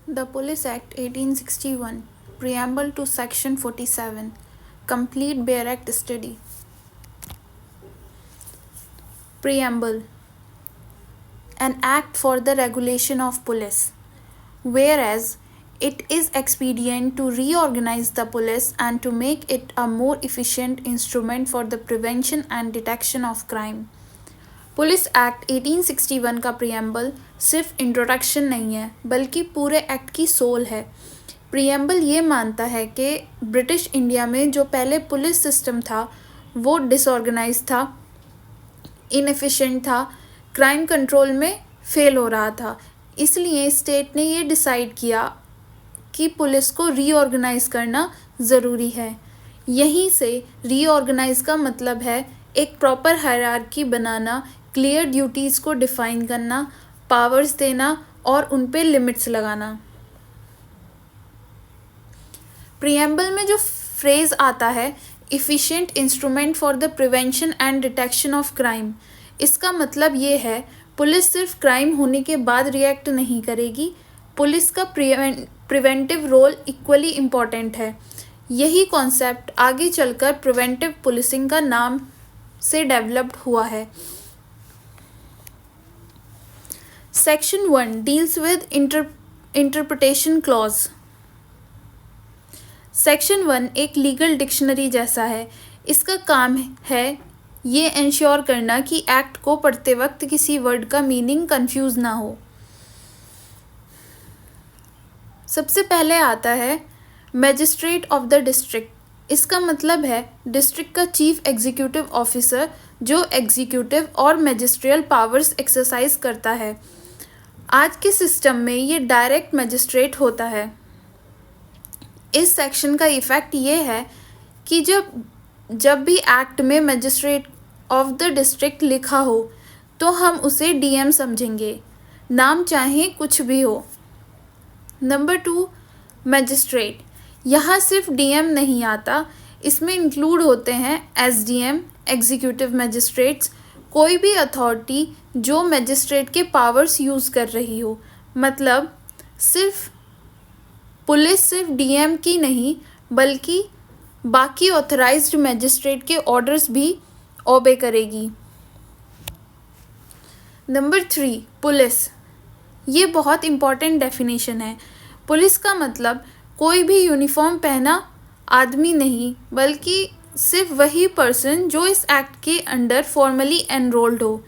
The Police Act 1861, Preamble to Section 47, Complete Bare Act Study. Preamble. An act for the regulation of police. Whereas it is expedient to reorganize the police and to make it a more efficient instrument for the prevention and detection of crime. Police act 1861 का preamble सिर्फ introduction नहीं है बल्कि पूरे act की soul है। Preamble ये मानता है कि ब्रिटिश इंडिया में जो पहले पुलिस सिस्टम था वो डिसऑर्गेनाइज था, इनएफिशिएंट था, क्राइम कंट्रोल में फेल हो रहा था। इसलिए स्टेट ने ये डिसाइड किया कि पुलिस को रीऑर्गेनाइज करना ज़रूरी है। यहीं से रीऑर्गेनाइज का मतलब है एक प्रॉपर हायरार्की बनाना, क्लियर ड्यूटीज़ को डिफ़ाइन करना, पावर्स देना और उन पे लिमिट्स लगाना। प्रियम्बल में जो फ्रेज़ आता है efficient instrument for the prevention and detection of crime, इसका मतलब ये है पुलिस सिर्फ क्राइम होने के बाद रिएक्ट नहीं करेगी, पुलिस का प्रिवेंटिव रोल इक्वली इम्पॉर्टेंट है। यही कॉन्सेप्ट आगे चलकर प्रिवेंटिव पुलिसिंग का नाम से डेवलप्ड हुआ है। Section 1 deals with interpretation clause. Section 1 एक लीगल डिक्शनरी जैसा है। इसका काम है ये इंश्योर करना कि एक्ट को पढ़ते वक्त किसी वर्ड का मीनिंग कंफ्यूज ना हो। सबसे पहले आता है मैजिस्ट्रेट ऑफ द डिस्ट्रिक्ट। इसका मतलब है डिस्ट्रिक्ट का चीफ एग्जीक्यूटिव ऑफिसर जो एग्जीक्यूटिव और मैजिस्ट्रियल पावर्स एक्सरसाइज करता है। आज के सिस्टम में ये डायरेक्ट मैजिस्ट्रेट होता है। इस सेक्शन का इफ़ेक्ट ये है कि जब भी एक्ट में मैजिस्ट्रेट ऑफ द डिस्ट्रिक्ट लिखा हो तो हम उसे डीएम समझेंगे, नाम चाहे कुछ भी हो। Number 2 magistrate. यहाँ सिर्फ डीएम नहीं आता, इसमें इंक्लूड होते हैं एसडीएम, एग्जीक्यूटिव मैजिस्ट्रेट्स, कोई भी अथॉरिटी जो मैजिस्ट्रेट के पावर्स यूज़ कर रही हो। मतलब पुलिस सिर्फ डीएम की नहीं बल्कि बाकी ऑथराइज्ड मैजिस्ट्रेट के ऑर्डर्स भी ओबे करेगी। Number 3 police. ये बहुत इम्पॉर्टेंट डेफिनेशन है। पुलिस का मतलब कोई भी यूनिफॉर्म पहना आदमी नहीं बल्कि सिर्फ वही पर्सन जो इस एक्ट के अंडर फॉर्मली एनरोल्ड हो।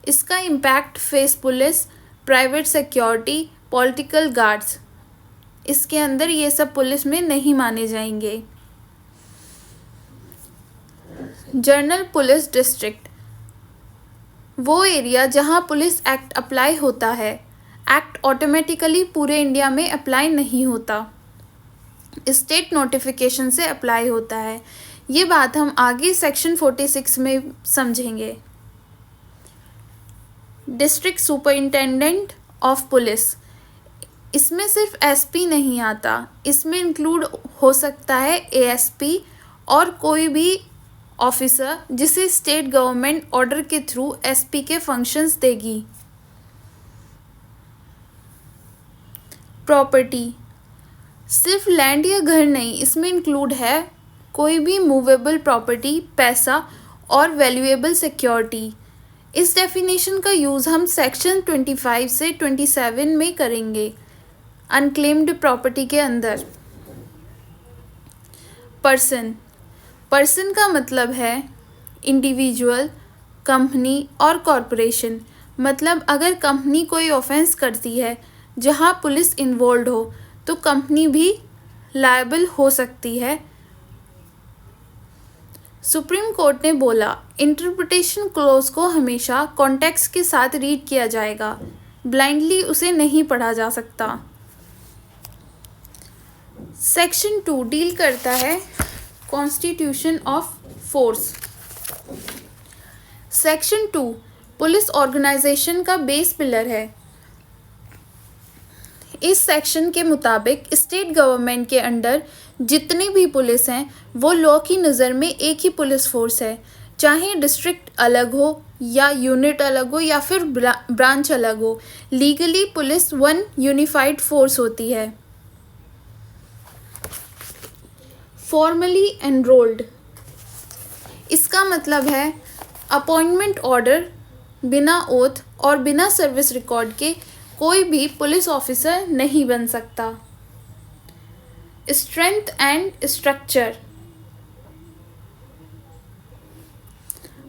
इसका impact face police, private security, political guards, इसके अंदर ये सब पुलिस में नहीं माने जाएंगे। जनरल पुलिस डिस्ट्रिक्ट वो एरिया जहाँ पुलिस एक्ट अप्लाई होता है। एक्ट ऑटोमेटिकली पूरे इंडिया में अप्लाई नहीं होता, स्टेट नोटिफिकेशन से अप्लाई होता है। ये बात हम आगे सेक्शन 46 में समझेंगे। District superintendent of police. इसमें सिर्फ एसपी नहीं आता, इसमें इंक्लूड हो सकता है एएसपी और कोई भी ऑफिसर जिसे स्टेट गवर्नमेंट ऑर्डर के थ्रू एसपी के फंक्शंस देगी। प्रॉपर्टी सिर्फ लैंड या घर नहीं, इसमें इंक्लूड है कोई भी मूवेबल प्रॉपर्टी, पैसा और वैल्यूएबल सिक्योरिटी। इस डेफिनेशन का यूज़ हम सेक्शन 25 से 27 में करेंगे अनक्लेम्ड प्रॉपर्टी के अंदर। पर्सन का मतलब है इंडिविजुअल, कंपनी और कॉरपोरेशन। मतलब अगर कंपनी कोई ऑफेंस करती है जहां पुलिस इन्वॉल्व हो तो कंपनी भी लायबल हो सकती है। सुप्रीम कोर्ट ने बोला इंटरप्रिटेशन क्लॉज को हमेशा कॉन्टेक्स्ट के साथ रीड किया जाएगा, ब्लाइंडली उसे नहीं पढ़ा जा सकता। सेक्शन 2 डील करता है constitution of force. Section 2 police organisation का बेस पिलर है। इस सेक्शन के मुताबिक स्टेट गवर्नमेंट के अंडर जितनी भी पुलिस हैं वो लॉ की नज़र में एक ही पुलिस फोर्स है, चाहे डिस्ट्रिक्ट अलग हो या यूनिट अलग हो या फिर ब्रांच अलग हो, legally police one unified force होती है। फॉर्मली एनरोल्ड, इसका मतलब है अपॉइंटमेंट ऑर्डर, बिना ओथ और बिना सर्विस रिकॉर्ड के कोई भी पुलिस ऑफिसर नहीं बन सकता। Strength and structure,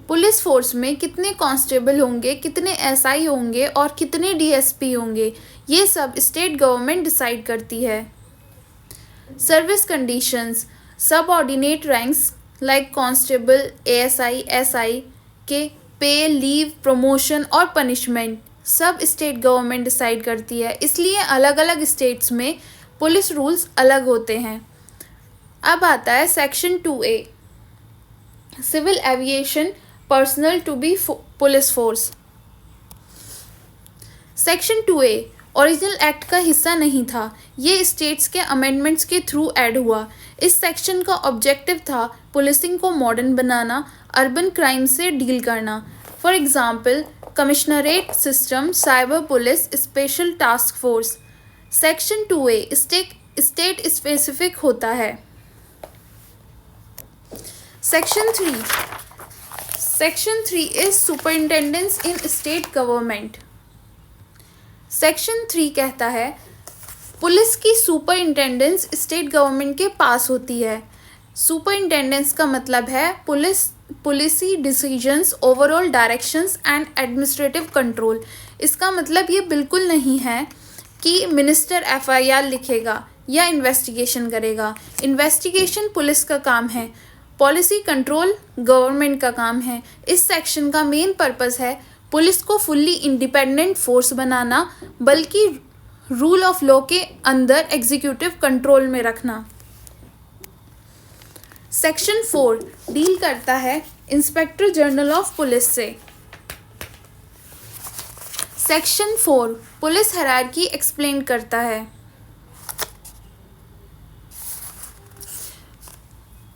police force में कितने कांस्टेबल होंगे, कितने एसआई होंगे और कितने डीएसपी होंगे, ये सब स्टेट गवर्नमेंट डिसाइड करती है। Service conditions, subordinate ranks like constable, ASI, SI के पे, लीव, प्रमोशन और पनिशमेंट सब स्टेट गवर्नमेंट डिसाइड करती है, इसलिए अलग अलग स्टेट्स में पुलिस रूल्स अलग होते हैं। अब आता है section 2A, civil aviation personnel to be police force. Section 2A original act का हिस्सा नहीं था, ये स्टेट्स के अमेंडमेंट्स के थ्रू ऐड हुआ। इस सेक्शन का ऑब्जेक्टिव था पुलिसिंग को मॉडर्न बनाना, अर्बन क्राइम से डील करना। For example commissionerate system, cyber police, special task force. Section 2A state specific होता है। Section 3 is superintendence in state government. Section 3 कहता है पुलिस की सुपरिंटेंडेंस स्टेट गवर्नमेंट के पास होती है। सुपरिंटेंडेंस का मतलब है policy decisions, overall directions and administrative control. इसका मतलब ये बिल्कुल नहीं है कि मिनिस्टर एफआईआर लिखेगा या इन्वेस्टिगेशन करेगा। इन्वेस्टिगेशन पुलिस का काम है, पॉलिसी कंट्रोल गवर्नमेंट का काम है। इस सेक्शन का मेन पर्पस है पुलिस को फुल्ली इंडिपेंडेंट फोर्स बनाना, बल्कि रूल ऑफ लॉ के अंदर एग्जीक्यूटिव कंट्रोल में रखना। सेक्शन 4 डील करता है इंस्पेक्टर जनरल ऑफ पुलिस से। सेक्शन 4 पुलिस हायरार्की एक्सप्लेन करता है।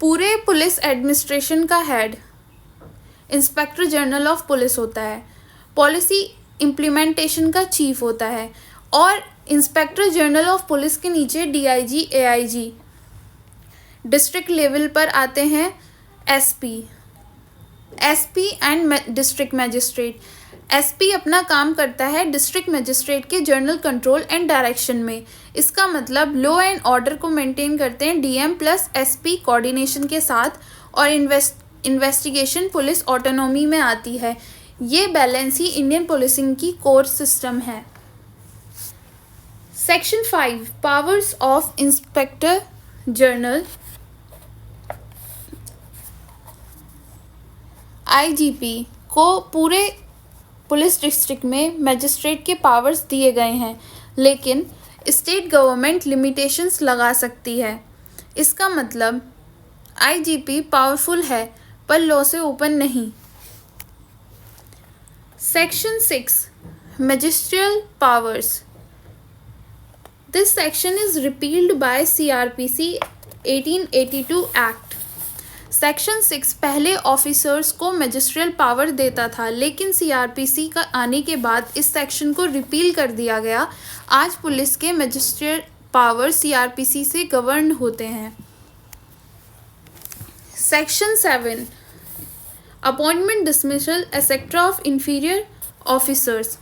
पूरे पुलिस एडमिनिस्ट्रेशन का head inspector general of police होता है, पॉलिसी इम्प्लीमेंटेशन का चीफ होता है और इंस्पेक्टर जनरल ऑफ पुलिस के नीचे डीआईजी, एआईजी। डिस्ट्रिक्ट लेवल पर आते हैं SP and district magistrate. SP अपना काम करता है डिस्ट्रिक्ट मैजिस्ट्रेट के जनरल कंट्रोल एंड डायरेक्शन में। इसका मतलब लॉ एंड ऑर्डर को मेंटेन करते हैं डीएम प्लस एसपी कोऑर्डिनेशन के साथ, और इन्वेस्टिगेशन पुलिस ऑटोनॉमी में आती है। ये बैलेंस ही इंडियन पुलिसिंग की कोर सिस्टम है। Section 5 powers of inspector general. IGP को पूरे पुलिस डिस्ट्रिक्ट में मजिस्ट्रेट के पावर्स दिए गए हैं, लेकिन स्टेट गवर्नमेंट लिमिटेशंस लगा सकती है। इसका मतलब आईजीपी पावरफुल है पर लॉ से ऊपर नहीं। Section 6 magisterial powers. This section is repealed by CRPC 1882 Act. Section 6 पहले ऑफिसर्स को मैजिस्ट्रियल पावर देता था, लेकिन सीआरपीसी का आने के बाद इस सेक्शन को रिपील कर दिया गया। आज पुलिस के मैजिस्ट्रियल पावर सीआरपीसी से गवर्न होते हैं। Section 7 appointment, dismissal etcetera of inferior officers.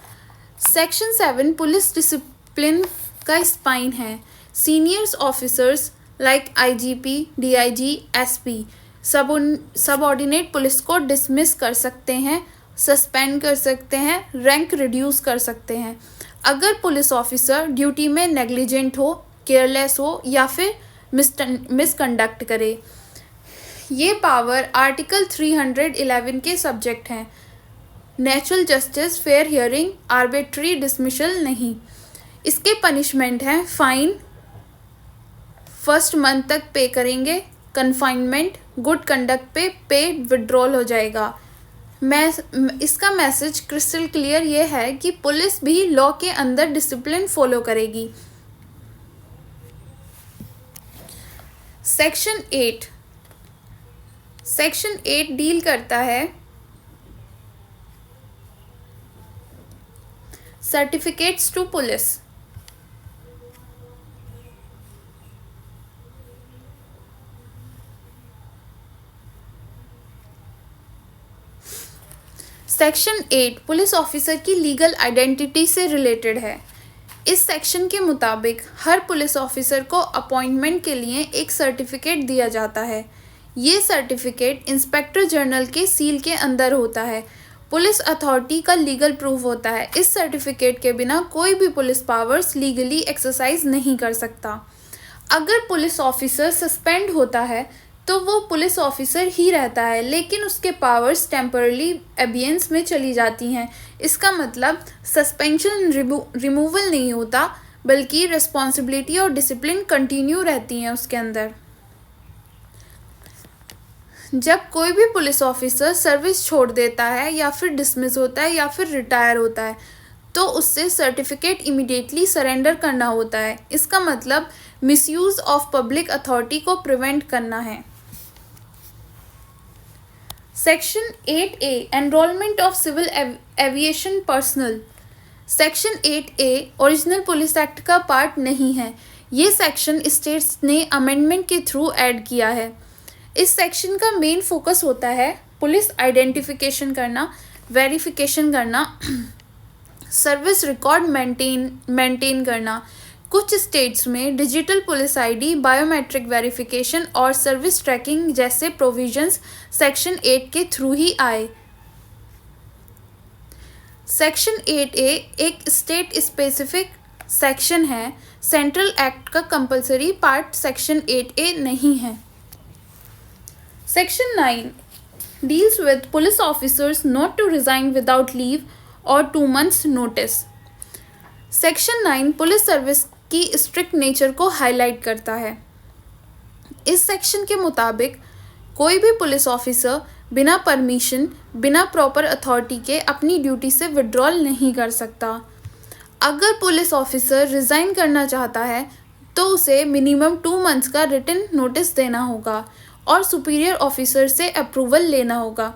Section 7 police discipline का स्पाइन है। Seniors officers like IGP, DIG, SP subordinate police को डिसमिस कर सकते हैं, सस्पेंड कर सकते हैं, रैंक रिड्यूस कर सकते हैं अगर पुलिस ऑफिसर ड्यूटी में नेग्लिजेंट हो, केयरलेस हो या फिर मिसकंडक्ट करे। ये पावर आर्टिकल 311 के सब्जेक्ट हैं। Natural justice, fair hearing, arbitrary dismissal नहीं। इसके पनिशमेंट हैं फाइन, फर्स्ट मंथ तक पे करेंगे, कन्फाइनमेंट, गुड कंडक्ट पे विड्रॉल हो जाएगा। इसका मैसेज क्रिस्टल क्लियर ये है कि पुलिस भी लॉ के अंदर डिसिप्लिन फॉलो करेगी। सेक्शन 8 डील करता है Certificates to police. Section 8 police officer की लीगल आइडेंटिटी से रिलेटेड है। इस सेक्शन के मुताबिक हर पुलिस ऑफिसर को अपॉइंटमेंट के लिए एक सर्टिफिकेट दिया जाता है। ये सर्टिफिकेट इंस्पेक्टर जनरल के सील के अंदर होता है। पुलिस अथॉरिटी का लीगल प्रूफ होता है। इस सर्टिफिकेट के बिना कोई भी पुलिस पावर्स लीगली एक्सरसाइज नहीं कर सकता। अगर पुलिस ऑफिसर सस्पेंड होता है तो वो पुलिस ऑफिसर ही रहता है, लेकिन उसके पावर्स टेम्परली एबियंस में चली जाती हैं। इसका मतलब सस्पेंशन रिमूवल नहीं होता, बल्कि रिस्पॉन्सिबिलिटी और डिसिप्लिन कंटिन्यू रहती हैं उसके अंदर। जब कोई भी पुलिस ऑफिसर सर्विस छोड़ देता है या फिर डिसमिस होता है या फिर रिटायर होता है तो उससे सर्टिफिकेट इमीडिएटली सरेंडर करना होता है। इसका मतलब मिसयूज ऑफ पब्लिक अथॉरिटी को प्रिवेंट करना है। Section 8A enrolment of civil aviation personnel. Section 8A original police act का पार्ट नहीं है। ये सेक्शन स्टेट्स ने अमेंडमेंट के थ्रू ऐड किया है। इस सेक्शन का मेन फोकस होता है पुलिस आइडेंटिफिकेशन करना, वेरिफिकेशन करना, सर्विस रिकॉर्ड मेंटेन करना। कुछ स्टेट्स में digital police ID, biometric verification और सर्विस ट्रैकिंग जैसे प्रोविजंस सेक्शन 8 के थ्रू ही आए। सेक्शन 8A एक स्टेट स्पेसिफिक सेक्शन है। सेंट्रल एक्ट का कंपलसरी पार्ट सेक्शन 8A नहीं है। Section 9 deals with police officers not to resign without leave और 2 months notice. Section 9 police service की स्ट्रिक्ट नेचर को हाईलाइट करता है। इस सेक्शन के मुताबिक कोई भी पुलिस ऑफिसर बिना परमिशन, बिना प्रॉपर अथॉरिटी के अपनी ड्यूटी से विड्रॉल नहीं कर सकता। अगर पुलिस ऑफिसर रिज़ाइन करना चाहता है तो उसे मिनिमम 2 months का रिटन नोटिस देना होगा और सुपीरियर ऑफिसर से अप्रूवल लेना होगा।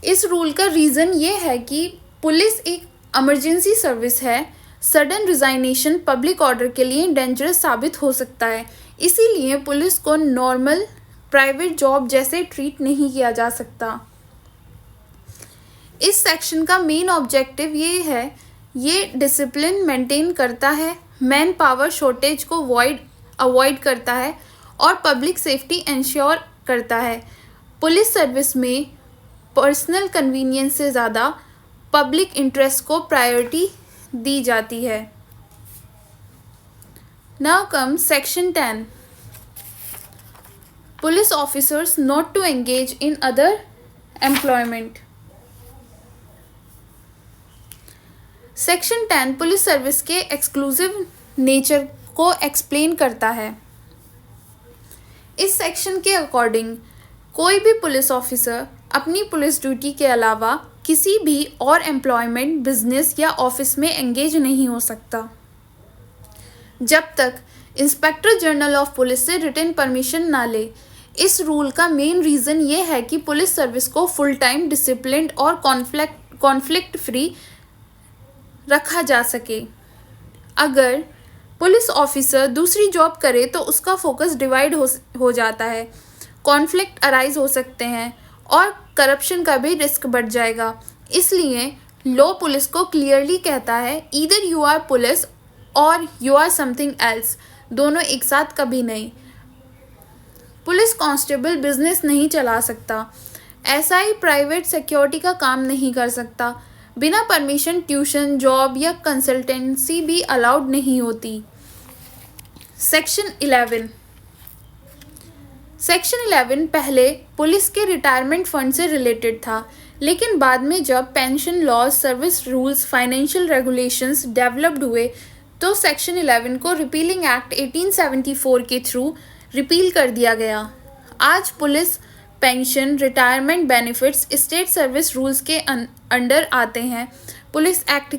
इस रूल का रीज़न ये है कि पुलिस एक इमरजेंसी सर्विस है। सडन रिजाइनेशन पब्लिक ऑर्डर के लिए डेंजरस साबित हो सकता है, इसीलिए पुलिस को नॉर्मल प्राइवेट जॉब जैसे ट्रीट नहीं किया जा सकता। इस सेक्शन का मेन ऑब्जेक्टिव ये डिसिप्लिन मेंटेन करता है, मैन पावर शॉर्टेज को अवॉइड करता है और पब्लिक सेफ्टी इंश्योर करता है। पुलिस सर्विस में पर्सनल कन्वीनियंस से ज़्यादा पब्लिक इंटरेस्ट को प्रायोरिटी दी जाती है। Now come section 10 police officers not to engage in other employment. Section 10 police service के एक्सक्लूसिव नेचर को एक्सप्लेन करता है। इस सेक्शन के अकॉर्डिंग कोई भी पुलिस ऑफिसर अपनी पुलिस ड्यूटी के अलावा किसी भी और एम्प्लॉयमेंट, बिजनेस या ऑफिस में एंगेज नहीं हो सकता जब तक इंस्पेक्टर जनरल ऑफ पुलिस से रिटन परमिशन ना ले। इस रूल का मेन रीज़न ये है कि पुलिस सर्विस को फुल टाइम, डिसिप्लिन्ड और कॉन्फ्लिक्ट फ्री रखा जा सके। अगर पुलिस ऑफिसर दूसरी जॉब करे तो उसका फोकस डिवाइड हो जाता है, कॉन्फ्लिक्ट अराइज हो सकते हैं और करप्शन का भी रिस्क बढ़ जाएगा। इसलिए लॉ पुलिस को क्लियरली कहता है ईदर यू आर पुलिस और यू आर समथिंग एल्स, दोनों एक साथ कभी नहीं। पुलिस कांस्टेबल बिजनेस नहीं चला सकता, एसआई प्राइवेट सिक्योरिटी का काम नहीं कर सकता, बिना परमिशन ट्यूशन, जॉब या कंसल्टेंसी भी अलाउड नहीं होती। सेक्शन 11 पहले पुलिस के रिटायरमेंट फंड से रिलेटेड था, लेकिन बाद में जब pension laws, service rules, financial regulations developed हुए तो सेक्शन 11 को रिपीलिंग एक्ट 1874 के थ्रू रिपील कर दिया गया। आज police pension, retirement benefits state service rules के अंडर आते हैं, पुलिस एक्ट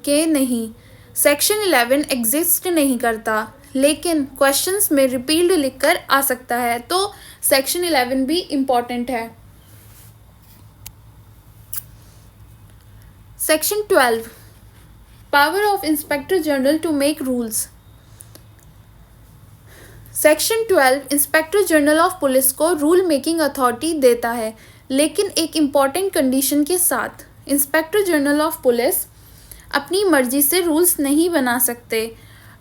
के नहीं। सेक्शन 11 एग्जिस्ट नहीं करता, लेकिन क्वेश्चंस में रिपील्ड लिखकर आ सकता है, तो सेक्शन 11 भी इम्पॉर्टेंट है। Section 12 power of inspector general to make rules. Section 12 inspector general of police को रूल मेकिंग अथॉरिटी देता है, लेकिन एक इम्पॉर्टेंट कंडीशन के साथ। इंस्पेक्टर जनरल ऑफ पुलिस अपनी मर्जी से रूल्स नहीं बना सकते।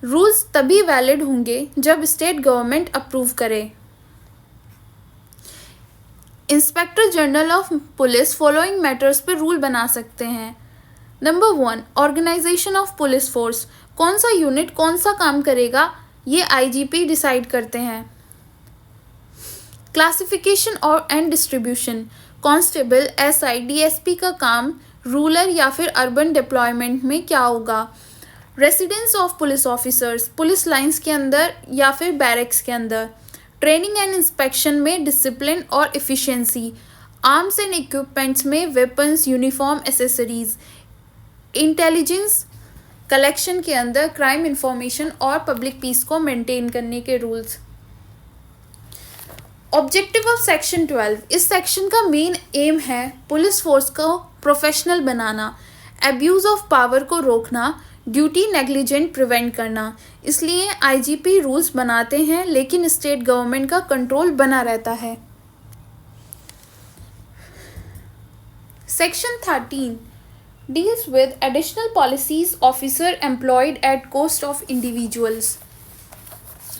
रूल्स तभी वैलिड होंगे जब स्टेट गवर्नमेंट अप्रूव करे। Inspector general of police following matters पर रूल बना सकते हैं। Number 1, organisation of police force. कौन सा यूनिट कौन सा काम करेगा ये आईजीपी डिसाइड करते हैं। क्लासिफिकेशन और and distribution. Constable, SI, DSP का काम रूरल या फिर अर्बन डिप्लॉयमेंट में क्या होगा। Residence of police officers, police lines के अंदर या फिर बैरक्स के अंदर। ट्रेनिंग एंड इंस्पेक्शन में डिसिप्लिन और एफिशिएंसी। आर्म्स एंड इक्विपमेंट्स में weapons, uniform, accessories. Intelligence collection के अंदर क्राइम इंफॉर्मेशन और पब्लिक पीस को मेंटेन करने के रूल्स। Objective of section 12। इस सेक्शन का मेन एम है पुलिस फोर्स को professional banana, abuse of power को रोकना, ड्यूटी नेग्लिजेंट प्रिवेंट करना। इसलिए आईजीपी रूल्स बनाते हैं, लेकिन स्टेट गवर्नमेंट का कंट्रोल बना रहता है। Section 13 deals with additional policies officer employed at cost of individuals।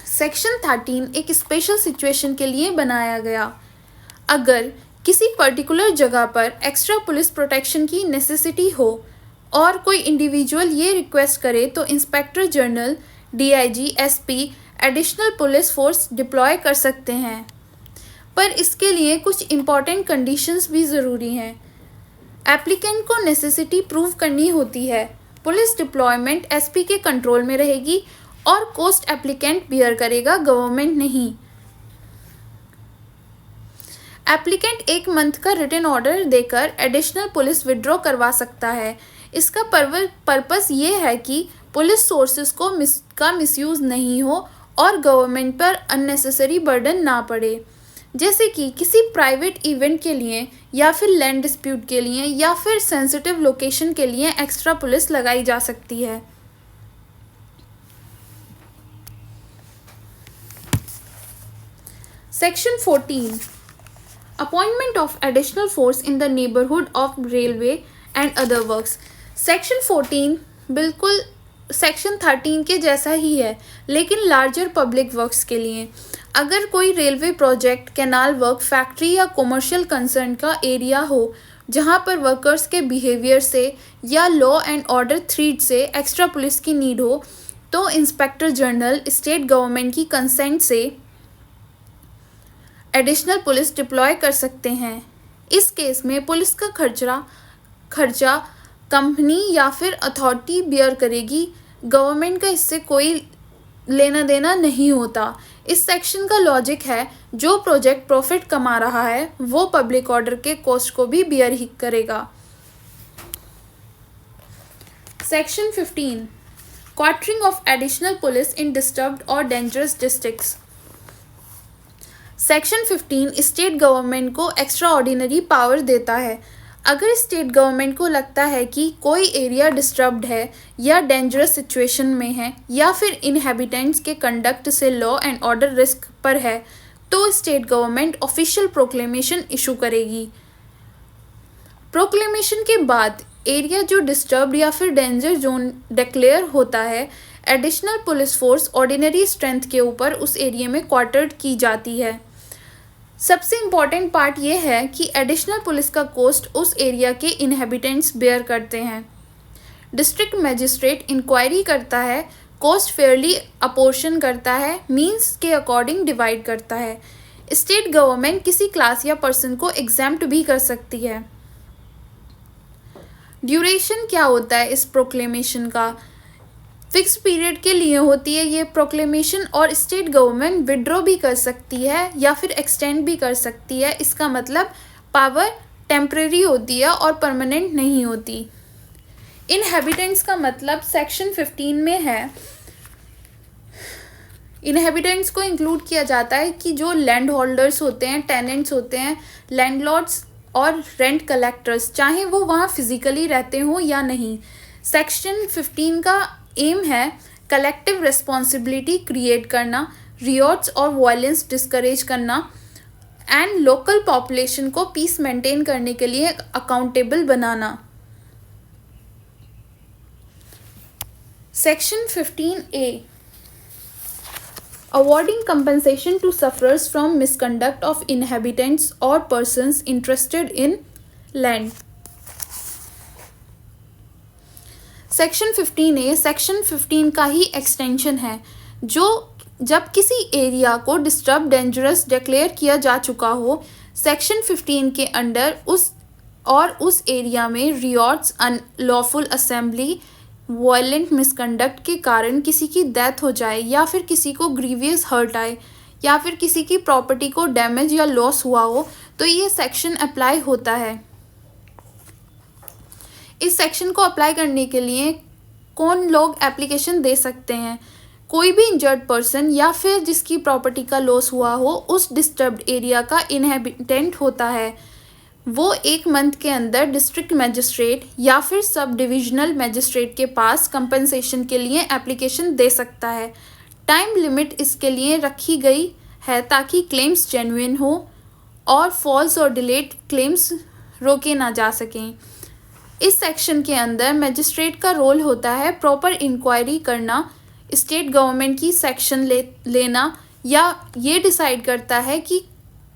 Section 13 एक स्पेशल सिचुएशन के लिए बनाया गया। अगर किसी पर्टिकुलर जगह पर एक्स्ट्रा पुलिस प्रोटेक्शन की नेसेसिटी हो और कोई इंडिविजुअल ये रिक्वेस्ट करे तो inspector general, DIG, SP additional police force deploy कर सकते हैं, पर इसके लिए कुछ इम्पॉर्टेंट कंडीशंस भी ज़रूरी हैं। एप्लीकेंट को नेसेसिटी प्रूव करनी होती है। पुलिस डिप्लॉयमेंट एसपी के कंट्रोल में रहेगी और कॉस्ट एप्लीकेंट बियर करेगा, गवर्नमेंट नहीं। एप्लीकेंट 1 मंथ का रिटन ऑर्डर देकर एडिशनल पुलिस विड्रॉ करवा सकता है। इसका पर्पस ये है कि पुलिस सोर्सेज का मिसयूज़ नहीं हो और गवर्नमेंट पर अननेसेसरी बर्डन ना पड़े, जैसे कि किसी प्राइवेट इवेंट के लिए या फिर लैंड डिस्प्यूट के लिए या फिर सेंसिटिव लोकेशन के लिए एक्स्ट्रा पुलिस लगाई जा सकती है। Section 14 appointment of additional force in the neighbourhood of railway and other works. Section 14 बिल्कुल सेक्शन 13 के जैसा ही है, लेकिन लार्जर पब्लिक वर्क्स के लिए। अगर कोई railway project, canal work, factory या कमर्शियल कंसर्न का एरिया हो जहां पर वर्कर्स के बिहेवियर से या लॉ एंड ऑर्डर थ्रेट से एक्स्ट्रा पुलिस की नीड हो, तो इंस्पेक्टर जनरल स्टेट गवर्नमेंट की कंसेंट से एडिशनल पुलिस डिप्लॉय कर सकते हैं। इस केस में पुलिस का खर्चा कंपनी या फिर अथॉरिटी बियर करेगी, गवर्नमेंट का इससे कोई लेना देना नहीं होता। इस सेक्शन का लॉजिक है, जो प्रोजेक्ट प्रॉफिट कमा रहा है वो पब्लिक ऑर्डर के कॉस्ट को भी बियर ही करेगा। Section 15 quartering of additional police in disturbed और dangerous districts. Section 15 state government को एक्स्ट्रा ऑर्डिनरी पावर देता है। अगर स्टेट गवर्नमेंट को लगता है कि कोई एरिया डिस्टर्ब्ड है या डेंजरस सिचुएशन में है या फिर इनहेबिटेंट्स के कंडक्ट से लॉ एंड ऑर्डर रिस्क पर है, तो state government official proclamation issue करेगी। प्रोक्लेमेशन के बाद एरिया जो डिस्टर्ब्ड या फिर डेंजर जोन डिक्लेयर होता है, additional police force ordinary strength के ऊपर उस एरिया में क्वार्टर्ड की जाती है। सबसे इम्पॉर्टेंट पार्ट ये है कि एडिशनल पुलिस का कॉस्ट उस एरिया के इनहेबिटेंट्स बेयर करते हैं। डिस्ट्रिक्ट मजिस्ट्रेट इंक्वायरी करता है, कॉस्ट फेयरली अपोर्शन करता है, मींस के अकॉर्डिंग डिवाइड करता है। स्टेट गवर्नमेंट किसी क्लास या पर्सन को एग्जैम्प्ट भी कर सकती है। ड्यूरेशन क्या होता है इस प्रोक्लेमेशन का? फिक्स पीरियड के लिए होती है ये प्रोक्लेमेशन, और स्टेट गवर्नमेंट विड्रॉ भी कर सकती है या फिर एक्सटेंड भी कर सकती है। इसका मतलब पावर टेम्परेरी होती है और परमानेंट नहीं होती। इनहेबिटेंट्स का मतलब सेक्शन 15 में है। इनहेबिटेंट्स को इंक्लूड किया जाता है कि जो लैंड होल्डर्स होते हैं, टेनेंट्स होते हैं, लैंडलॉर्ड्स और रेंट कलेक्टर्स, चाहे वो वहाँ फिजिकली रहते हों या नहीं। सेक्शन 15 का एम है कलेक्टिव रिस्पॉन्सिबिलिटी क्रिएट करना, रियॉट्स और वायलेंस डिस्करेज करना एंड लोकल पॉपुलेशन को पीस मेंटेन करने के लिए अकाउंटेबल बनाना। Section 15A awarding compensation to sufferers from misconduct of inhabitants or persons interested in land. Section 15A section 15 का ही एक्सटेंशन है, जो जब किसी एरिया को डिस्टर्ब डेंजरस डिक्लेयर किया जा चुका हो, सेक्शन 15 के अंडर उस एरिया में रियॉट्स, अनलॉफुल असेंबली, वायलेंट मिसकंडक्ट के कारण किसी की डेथ हो जाए या फिर किसी को ग्रीवियस हर्ट आए या फिर किसी की प्रॉपर्टी को डैमेज या लॉस हुआ हो, तो ये सेक्शन अप्लाई होता है। इस सेक्शन को अप्लाई करने के लिए कौन लोग एप्लीकेशन दे सकते हैं? कोई भी इंजर्ड पर्सन या फिर जिसकी प्रॉपर्टी का लॉस हुआ हो उस डिस्टर्ब्ड एरिया का इनहेबिटेंट होता है, वो 1 मंथ के अंदर डिस्ट्रिक्ट मजिस्ट्रेट या फिर सब डिविजनल मजिस्ट्रेट के पास कंपनसेशन के लिए एप्लीकेशन दे सकता है। टाइम लिमिट इसके लिए रखी गई है ताकि क्लेम्स जेन्युइन हो और फॉल्स और डिलेड क्लेम्स रोके ना जा सकें। इस सेक्शन के अंदर मजिस्ट्रेट का रोल होता है प्रॉपर इंक्वायरी करना, स्टेट गवर्नमेंट की सेक्शन लेना या ये डिसाइड करता है कि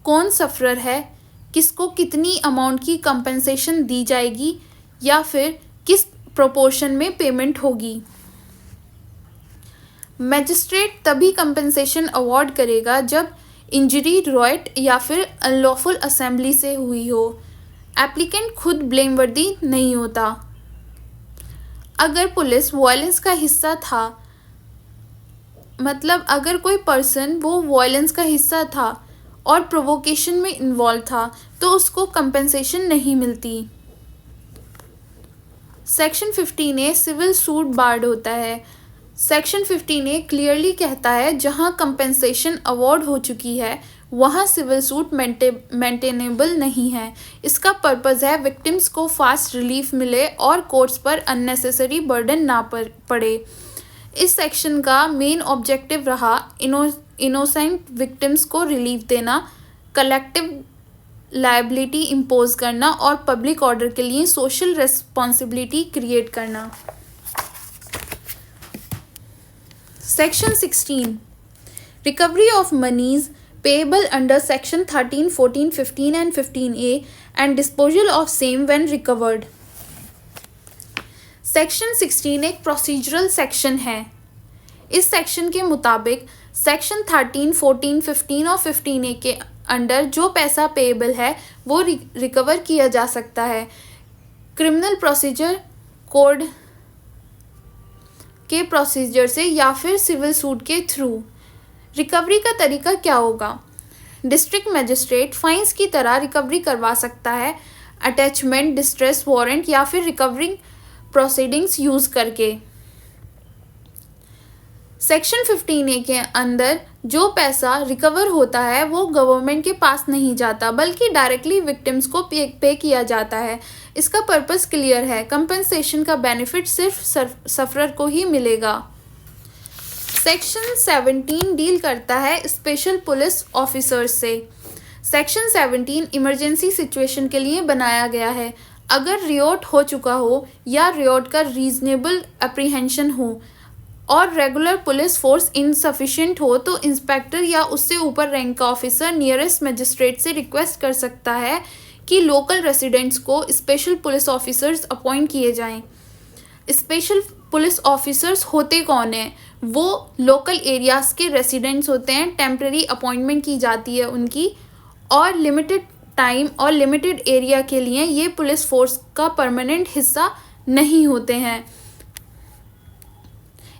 कौन सफरर है, किसको कितनी अमाउंट की कंपनसेशन दी जाएगी या फिर किस प्रोपोर्शन में पेमेंट होगी। मजिस्ट्रेट तभी कंपनसेशन अवार्ड करेगा जब इंजरी रॉयट या फिर अनलॉफुल असेंबली से हुई हो। एप्लीकेंट खुद ब्लेमवर्दी नहीं होता। अगर पुलिस वायलेंस का हिस्सा था, मतलब अगर कोई पर्सन वो वायलेंस का हिस्सा था और प्रोवोकेशन में इन्वॉल्व था, तो उसको कंपनसेशन नहीं मिलती। Section 15A civil suit board होता है। सेक्शन 15A क्लियरली कहता है जहां कंपनसेशन अवार्ड हो चुकी है वहां सिविल सूट मेंटेनेबल नहीं है। इसका पर्पज़ है विक्टिम्स को फास्ट रिलीफ मिले और कोर्ट्स पर अननेसेसरी बर्डन ना पड़े। इस सेक्शन का मेन ऑब्जेक्टिव रहा इनोसेंट विक्टिम्स को रिलीफ देना, कलेक्टिव लायबिलिटी इम्पोज करना और पब्लिक ऑर्डर के लिए सोशल रिस्पॉन्सिबिलिटी क्रिएट करना। Section 16 recovery of monies payable under section 13, 14, 15 and 15A and disposal of same when recovered. Section 16 एक प्रोसीजरल सेक्शन है। इस सेक्शन के मुताबिक सेक्शन 13, 14, 15 और 15A के अंडर जो पैसा पेएबल है वो रिकवर किया जा सकता है क्रिमिनल प्रोसीजर कोड के प्रोसीजर से या फिर सिविल सूट के थ्रू। रिकवरी का तरीका क्या होगा? डिस्ट्रिक्ट मजिस्ट्रेट फाइन्स की तरह रिकवरी करवा सकता है अटैचमेंट, डिस्ट्रेस वारंट या फिर रिकवरिंग प्रोसीडिंग्स यूज़ करके। सेक्शन 15A के अंदर जो पैसा रिकवर होता है वो गवर्नमेंट के पास नहीं जाता बल्कि डायरेक्टली विक्टिम्स को पे किया जाता है। इसका पर्पस क्लियर है, कंपनसेशन का बेनिफिट सिर्फ सफरर को ही मिलेगा। सेक्शन 17 डील करता है स्पेशल पुलिस ऑफिसर्स से। सेक्शन 17 इमरजेंसी सिचुएशन के लिए बनाया गया है। अगर रियोट हो चुका हो या रियोट का रीजनेबल अप्रीहेंशन हो और रेगुलर पुलिस फोर्स इनसफिशिएंट हो तो इंस्पेक्टर या उससे ऊपर रैंक का ऑफिसर नियरेस्ट मजिस्ट्रेट से रिक्वेस्ट कर सकता है कि लोकल रेसिडेंट्स को स्पेशल पुलिस ऑफिसर्स अपॉइंट किए जाएं। स्पेशल पुलिस ऑफिसर्स होते कौन हैं? वो लोकल एरियाज़ के रेसिडेंट्स होते हैं। टेम्परेरी अपॉइंटमेंट की जाती है उनकी और लिमिटेड टाइम और लिमिटेड एरिया के लिए ये पुलिस फोर्स का परमानेंट हिस्सा नहीं होते हैं।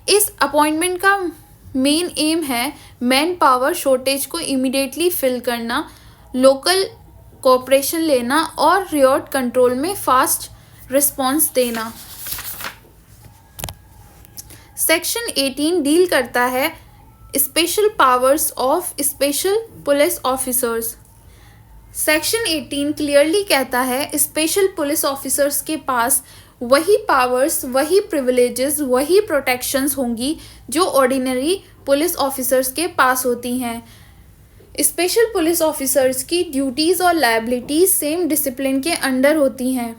इस अपॉइंटमेंट का मेन एम है मैन पावर शॉर्टेज को इमीडिएटली फिल करना, लोकल कोऑपरेशन लेना और रियोट कंट्रोल में फास्ट रिस्पॉन्स देना। सेक्शन 18 डील करता है special powers of special police officers. Section 18 clearly कहता है स्पेशल पुलिस ऑफिसर्स के पास वही पावर्स, वही प्रिविलेजेस, वही प्रोटेक्शंस होंगी जो ऑर्डिनरी पुलिस ऑफिसर्स के पास होती हैं। स्पेशल पुलिस ऑफिसर्स की ड्यूटीज़ और लायबिलिटीज़ सेम डिसिप्लिन के अंडर होती हैं,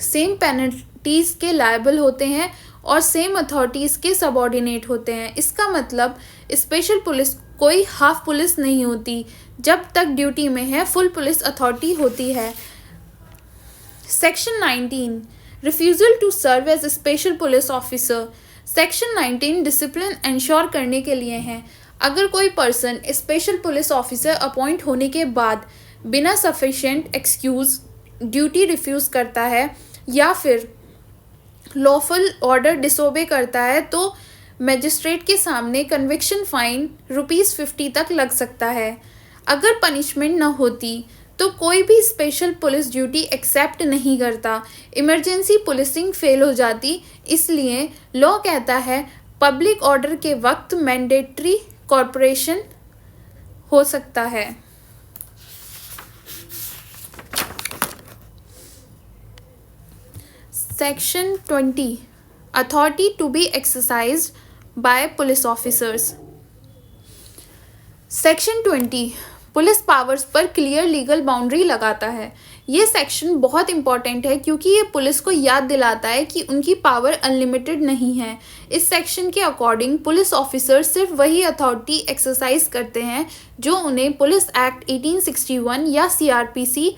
सेम पेनल्टीज़ के लायबल होते हैं और सेम अथॉरिटीज़ के सबऑर्डिनेट होते हैं। इसका मतलब स्पेशल पुलिस कोई हाफ पुलिस नहीं होती, जब तक ड्यूटी में है फुल पुलिस अथॉरिटी होती है। Section 19 refusal to serve as special police officer. Section 19 discipline ensure करने के लिए हैं। अगर कोई person special police officer appoint होने के बाद बिना सफिशिएंट एक्सक्यूज़ ड्यूटी रिफ्यूज़ करता है या फिर लॉफुल ऑर्डर डिसोबे करता है तो मजिस्ट्रेट के सामने कन्विक्शन फाइन ₹50 तक लग सकता है। अगर पनिशमेंट न होती तो कोई भी स्पेशल पुलिस ड्यूटी एक्सेप्ट नहीं करता, इमरजेंसी पुलिसिंग फेल हो जाती। इसलिए लॉ कहता है पब्लिक ऑर्डर के वक्त मैंडेटरी कॉर्पोरेशन हो सकता है। Section 20 authority to be exercised by police officers. Section 20 police powers पर क्लियर लीगल बाउंड्री लगाता है। ये सेक्शन बहुत इंपॉर्टेंट है क्योंकि ये पुलिस को याद दिलाता है कि उनकी पावर अनलिमिटेड नहीं है। इस सेक्शन के अकॉर्डिंग पुलिस ऑफिसर सिर्फ वही अथॉरिटी एक्सरसाइज करते हैं जो उन्हें पुलिस एक्ट 1861 या CRPC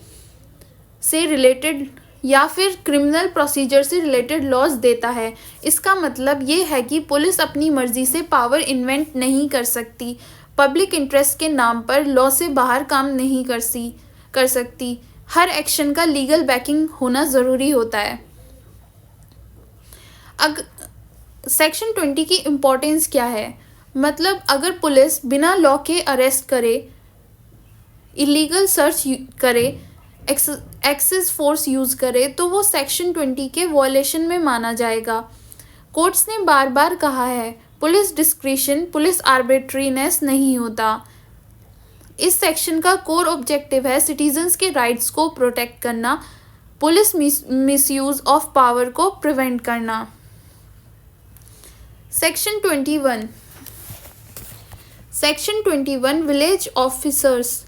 से रिलेटेड या फिर क्रिमिनल प्रोसीजर से रिलेटेड लॉज देता है। इसका मतलब ये है कि पुलिस अपनी मर्जी से पावर इन्वेंट नहीं कर सकती, पब्लिक इंटरेस्ट के नाम पर लॉ से बाहर काम नहीं कर सकती। हर एक्शन का लीगल बैकिंग होना ज़रूरी होता है। सेक्शन 20 की इम्पोर्टेंस क्या है? मतलब अगर पुलिस बिना लॉ के अरेस्ट करे, इलीगल सर्च करे, एक्सेस फोर्स यूज़ करे तो वो सेक्शन 20 के वॉयलेशन में माना जाएगा। कोर्ट्स ने बार बार कहा है पुलिस डिस्क्रिशन, पुलिस आर्बिट्रीनेस नहीं होता। इस सेक्शन का कोर ऑब्जेक्टिव है सिटीजन्स के राइट्स को प्रोटेक्ट करना, पुलिस मिसयूज ऑफ पावर को प्रिवेंट करना। Section 21 village officers.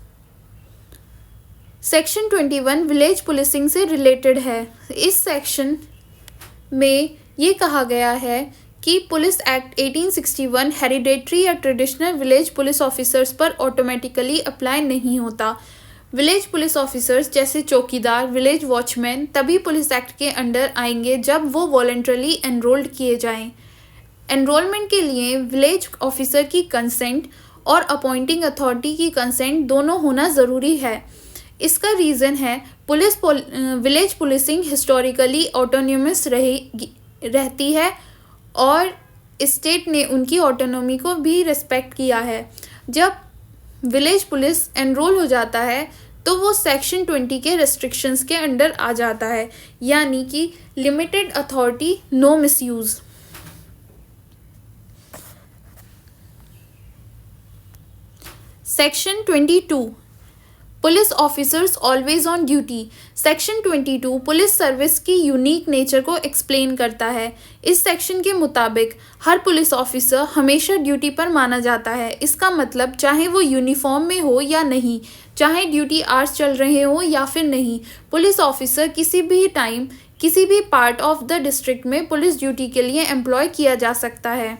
Section 21 village policing से रिलेटेड है। इस सेक्शन में ये कहा गया है कि पुलिस एक्ट 1861 हेरिडेटरी या ट्रेडिशनल विलेज पुलिस ऑफिसर्स पर ऑटोमेटिकली अप्लाई नहीं होता। विलेज पुलिस ऑफिसर्स जैसे चौकीदार, विलेज वॉचमैन तभी पुलिस एक्ट के अंडर आएंगे जब वो वॉलंटरली एनरोल्ड किए जाएं। एनरोलमेंट के लिए विलेज ऑफिसर की कंसेंट और अपॉइंटिंग अथॉरिटी की कंसेंट दोनों होना ज़रूरी है। इसका रीज़न है विलेज पुलिसिंग हिस्टोरिकली ऑटोनोमस रहती है और स्टेट ने उनकी ऑटोनॉमी को भी रिस्पेक्ट किया है। जब विलेज पुलिस एनरोल हो जाता है तो वो सेक्शन 20 के रेस्ट्रिक्शंस के अंडर आ जाता है, यानी कि limited authority, no misuse. Section 22 police officers always on duty. Section 22 police service की यूनिक नेचर को एक्सप्लेन करता है। इस सेक्शन के मुताबिक हर पुलिस ऑफिसर हमेशा ड्यूटी पर माना जाता है। इसका मतलब चाहे वो यूनिफॉर्म में हो या नहीं, चाहे ड्यूटी आवर्स चल रहे हो या फिर नहीं, पुलिस ऑफिसर किसी भी टाइम किसी भी पार्ट ऑफ द डिस्ट्रिक्ट में पुलिस ड्यूटी के लिए एम्प्लॉय किया जा सकता है।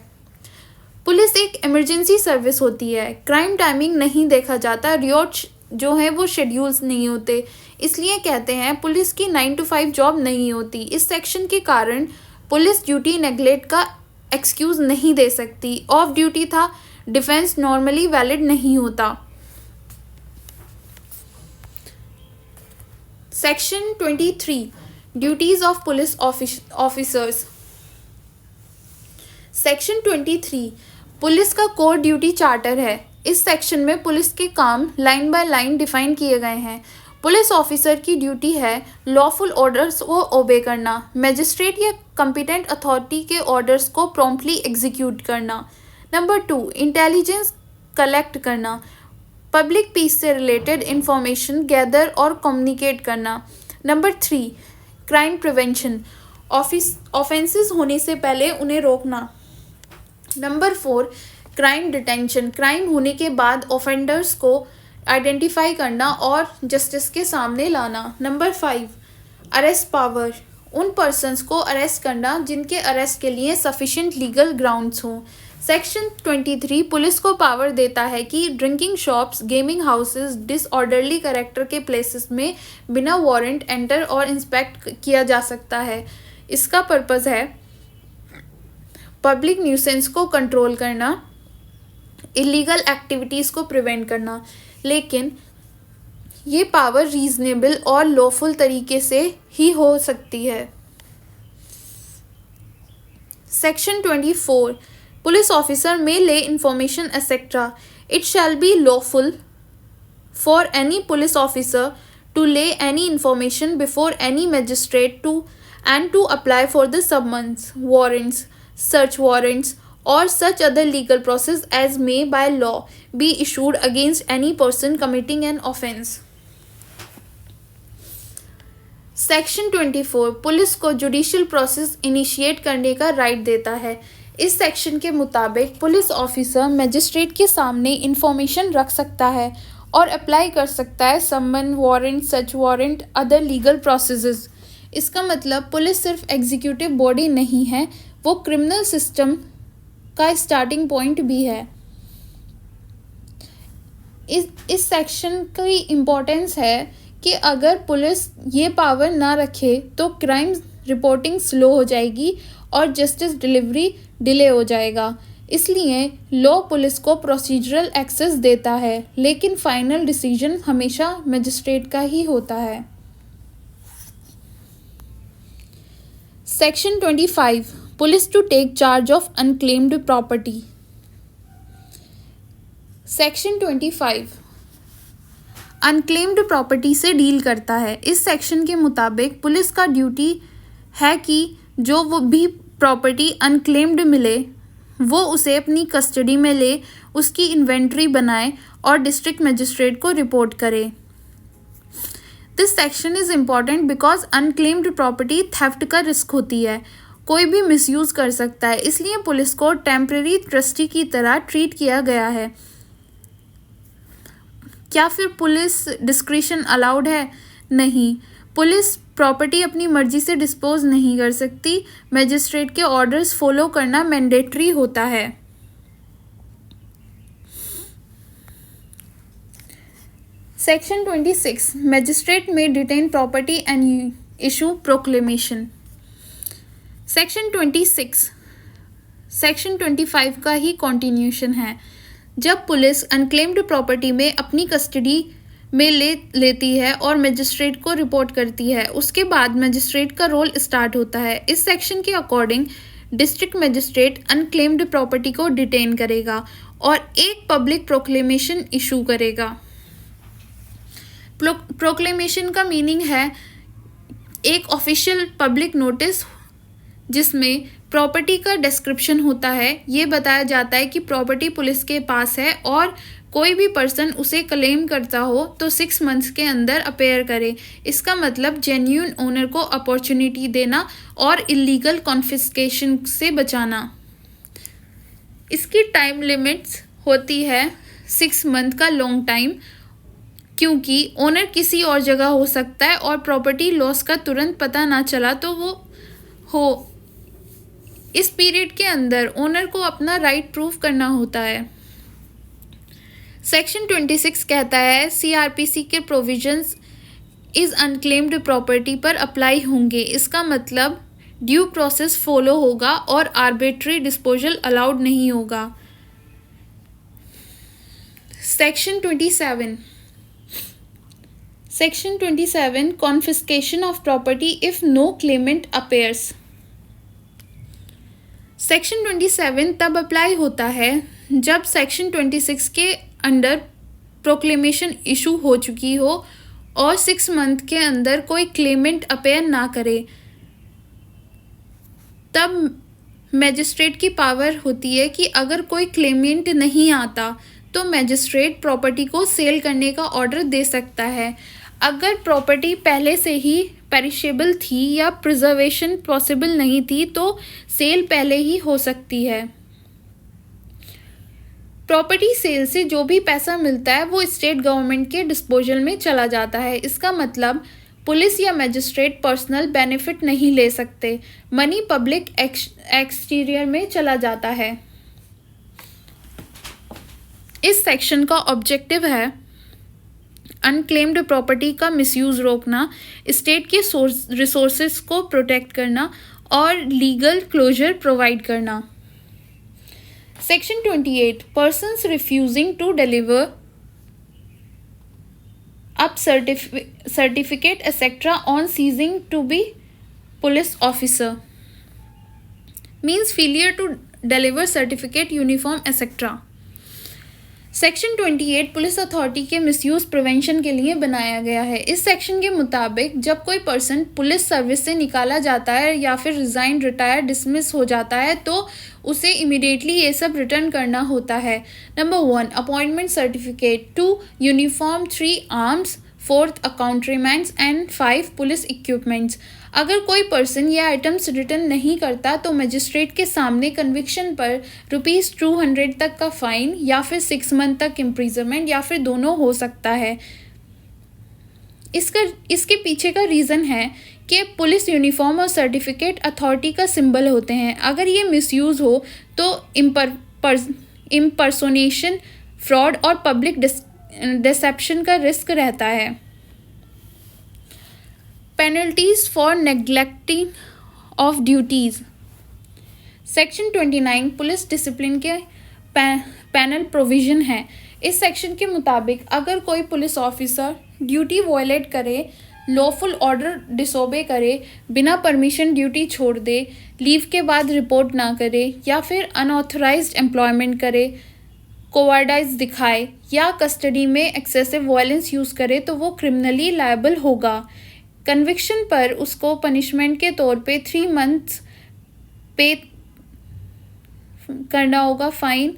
पुलिस एक इमरजेंसी सर्विस होती है। क्राइम टाइमिंग नहीं देखा जाता, रियॉट जो है वो शेड्यूल्स नहीं होते, इसलिए कहते हैं पुलिस की 9 to 5 जॉब नहीं होती। इस सेक्शन के कारण पुलिस ड्यूटी नेग्लेक्ट का एक्सक्यूज़ नहीं दे सकती। ऑफ ड्यूटी था, डिफेंस नॉर्मली वैलिड नहीं होता। Section 23 duties of police officers. Section 23 police का कोर ड्यूटी चार्टर है। इस सेक्शन में पुलिस के काम लाइन बाय लाइन डिफाइन किए गए हैं। पुलिस ऑफिसर की ड्यूटी है लॉफुल ऑर्डर्स को ओबे करना, मजिस्ट्रेट या कंपिटेंट अथॉरिटी के ऑर्डर्स को प्रॉम्प्टली एग्जीक्यूट करना। नंबर 2 इंटेलिजेंस कलेक्ट करना, पब्लिक पीस से रिलेटेड इंफॉर्मेशन गैदर और कम्युनिकेट करना। नंबर 3 क्राइम प्रिवेंशन, ऑफेंसेस होने से पहले उन्हें रोकना। नंबर 4, क्राइम डिटेंशन, क्राइम होने के बाद ऑफेंडर्स को आइडेंटिफाई करना और जस्टिस के सामने लाना। नंबर 5, अरेस्ट पावर, उन पर्सन्स को अरेस्ट करना जिनके अरेस्ट के लिए सफिशिएंट लीगल ग्राउंड्स हों। सेक्शन 23 पुलिस को पावर देता है कि drinking shops, gaming houses, disorderly character के प्लेसेस में बिना वारंट एंटर और इंस्पेक्ट किया जा सकता है। इसका पर्पस है पब्लिक न्यूसेंस को कंट्रोल करना, इलीगल एक्टिविटीज़ को प्रिवेंट करना, लेकिन ये पावर रीजनेबल और लॉफुल तरीके से ही हो सकती है। Section 24 police officer may lay information etc. It shall be lawful for any police officer to lay any information before any magistrate and to apply for the summons, warrants, search warrants or such other legal process as may by law be issued against any person committing an offence. Section 24 police को judicial process initiate करने का right देता है। इस section के मुताबिक police officer magistrate के सामने इंफॉर्मेशन रख सकता है और अप्लाई कर सकता है समन, वारंट, सच वारंट, अदर लीगल प्रोसेसेस। इसका मतलब पुलिस सिर्फ एग्जीक्यूटिव बॉडी नहीं है, वो क्रिमिनल सिस्टम का स्टार्टिंग पॉइंट भी है। इस सेक्शन की इम्पोर्टेंस है कि अगर पुलिस ये पावर ना रखे तो क्राइम रिपोर्टिंग स्लो हो जाएगी और जस्टिस डिलीवरी डिले हो जाएगा। इसलिए लॉ पुलिस को प्रोसीजरल एक्सेस देता है, लेकिन फाइनल डिसीजन हमेशा मजिस्ट्रेट का ही होता है। Section 25 police to take charge of unclaimed property. Section 25 unclaimed property से डील करता है। इस सेक्शन के मुताबिक पुलिस का ड्यूटी है कि जो वो भी प्रॉपर्टी अनक्लेम्ड मिले वो उसे अपनी कस्टडी में ले, उसकी इन्वेंट्री बनाए और डिस्ट्रिक्ट मजिस्ट्रेट को रिपोर्ट करे। This section is important because unclaimed property theft का रिस्क होती है, कोई भी मिसयूज़ कर सकता है, इसलिए पुलिस को टेम्परेरी ट्रस्टी की तरह ट्रीट किया गया है। क्या फिर पुलिस डिस्क्रिशन अलाउड है? नहीं, पुलिस प्रॉपर्टी अपनी मर्जी से डिस्पोज नहीं कर सकती, मजिस्ट्रेट के ऑर्डर्स फॉलो करना मैंडेटरी होता है। सेक्शन 26 मजिस्ट्रेट में detain property and issue proclamation. Section 26 section 25 का ही कॉन्टिन्यूशन है। जब पुलिस अनक्लेम्ड प्रॉपर्टी में अपनी कस्टडी में लेती है और मजिस्ट्रेट को रिपोर्ट करती है, उसके बाद मजिस्ट्रेट का रोल स्टार्ट होता है। इस सेक्शन के according district magistrate unclaimed property को डिटेन करेगा और एक पब्लिक प्रोक्लेमेशन इशू करेगा। प्रोक्लेमेशन का मीनिंग है एक ऑफिशियल पब्लिक नोटिस जिसमें प्रॉपर्टी का डिस्क्रिप्शन होता है। ये बताया जाता है कि प्रॉपर्टी पुलिस के पास है और कोई भी पर्सन उसे क्लेम करता हो तो 6 मंथ्स के अंदर अपेयर करे। इसका मतलब जेन्युइन ओनर को अपॉर्चुनिटी देना और इलीगल कॉन्फिस्केशन से बचाना। इसकी टाइम लिमिट्स होती है 6 मंथ का लॉन्ग टाइम, क्योंकि ओनर किसी और जगह हो सकता है और प्रॉपर्टी लॉस का तुरंत पता ना चला तो वो हो। इस पीरियड के अंदर ओनर को अपना राइट प्रूव करना होता है। सेक्शन 26 कहता है सीआरपीसी के प्रोविजंस इस अनक्लेम्ड प्रॉपर्टी पर अप्लाई होंगे। इसका मतलब ड्यू प्रोसेस फॉलो होगा और आर्बिट्री डिस्पोजल अलाउड नहीं होगा। Section 27 confiscation of property if no claimant appears. Section 27 तब अप्लाई होता है जब सेक्शन 26 के अंडर प्रोक्लेमेशन इशू हो चुकी हो और 6 मंथ के अंदर कोई क्लेमेंट अपेयर ना करे। तब मैजिस्ट्रेट की पावर होती है कि अगर कोई क्लेमेंट नहीं आता तो मैजिस्ट्रेट प्रॉपर्टी को सेल करने का ऑर्डर दे सकता है। अगर प्रॉपर्टी पहले से ही पेरिशेबल थी या प्रिजर्वेशन पॉसिबल नहीं थी तो सेल पहले ही हो सकती है। प्रॉपर्टी सेल से जो भी पैसा मिलता है वो स्टेट गवर्नमेंट के डिस्पोजल में चला जाता है। इसका मतलब पुलिस या मजिस्ट्रेट पर्सनल बेनिफिट नहीं ले सकते, मनी पब्लिक एक्सटीरियर में चला जाता है। इस सेक्शन का ऑब्जेक्टिव है अनक्लेम्ड प्रॉपर्टी का मिसयूज रोकना, स्टेट के रिसोर्सेज को प्रोटेक्ट करना और लीगल क्लोजर प्रोवाइड करना। Section 28 persons refusing to deliver up certificate etc. on ceasing to be police officer means failure to deliver certificate, uniform etc. Section 28 police authority के misuse prevention के लिए बनाया गया है। इस सेक्शन के मुताबिक जब कोई पर्सन पुलिस सर्विस से निकाला जाता है या फिर रिजाइन, रिटायर, डिसमिस हो जाता है तो उसे इमिडिएटली ये सब रिटर्न करना होता है। Number 1 appointment certificate, 2 uniform, 3 arms, 4 अकाउंट्रीमेंट्स and 5 police equipments. अगर कोई पर्सन ये आइटम्स रिटर्न नहीं करता तो मजिस्ट्रेट के सामने कन्विक्शन पर ₹200 तक का फाइन या फिर 6 मंथ तक इम्प्रिजनमेंट या फिर दोनों हो सकता है। इसके पीछे का रीज़न है कि पुलिस यूनिफॉर्म और सर्टिफिकेट अथॉरिटी का सिंबल होते हैं। अगर ये मिसयूज़ हो तो इम्पर्सोनेशन, फ्रॉड और पब्लिक डिसेप्शन का रिस्क रहता है। Penalties for neglecting of duties. Section 29 police discipline के पैनल प्रोविज़न है। इस सेक्शन के मुताबिक अगर कोई पुलिस ऑफिसर ड्यूटी वायलेट करे, लॉफुल ऑर्डर डिसोबे करे, बिना परमिशन ड्यूटी छोड़ दे, लीव के बाद रिपोर्ट ना करे या फिर अनऑथराइज्ड एम्प्लॉयमेंट करे, कोवार्डाइज दिखाए या कस्टडी में एक्सेसिव वायलेंस यूज़ करे तो वो क्रिमिनली लायबल होगा। कन्विक्शन पर उसको पनिशमेंट के तौर पे 3 मंथ्स पे करना होगा फाइन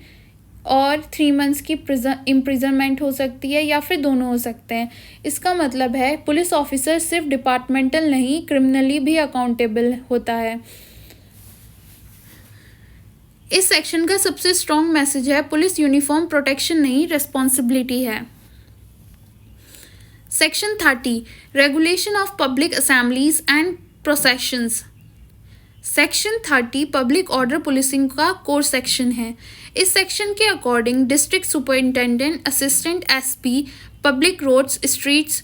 और 3 मंथ्स की इम्प्रिजनमेंट हो सकती है या फिर दोनों हो सकते हैं। इसका मतलब है पुलिस ऑफिसर सिर्फ डिपार्टमेंटल नहीं, क्रिमिनली भी अकाउंटेबल होता है। इस सेक्शन का सबसे स्ट्रॉन्ग मैसेज है पुलिस यूनिफॉर्म प्रोटेक्शन नहीं, रिस्पॉन्सिबिलिटी है। Section 30 regulation of public assemblies and processions. Section 30 public order policing का कोर सेक्शन है। इस सेक्शन के according district superintendent, assistant SP public roads, streets,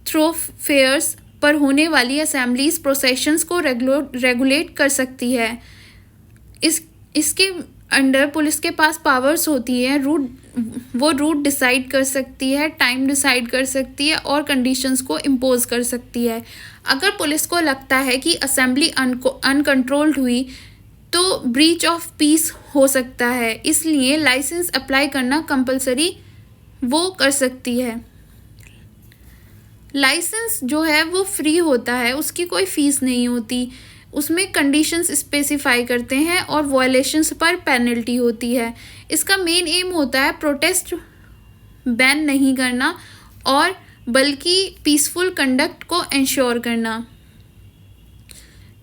thoroughfares पर होने वाली असेंबलीज, प्रोसेशंस को रेगुलेट कर सकती है। इसके अंडर पुलिस के पास पावर्स होती है, वो रूट डिसाइड कर सकती है, टाइम डिसाइड कर सकती है और कंडीशंस को इम्पोज कर सकती है। अगर पुलिस को लगता है कि असेंबली अनकंट्रोल्ड हुई तो ब्रीच ऑफ पीस हो सकता है, इसलिए लाइसेंस अप्लाई करना कंपलसरी वो कर सकती है। लाइसेंस जो है वो फ्री होता है, उसकी कोई फ़ीस नहीं होती, उसमें कंडीशंस स्पेसिफाई करते हैं और वायलेशंस पर पेनल्टी होती है। इसका मेन एम होता है प्रोटेस्ट बैन नहीं करना और बल्कि पीसफुल कंडक्ट को इंश्योर करना।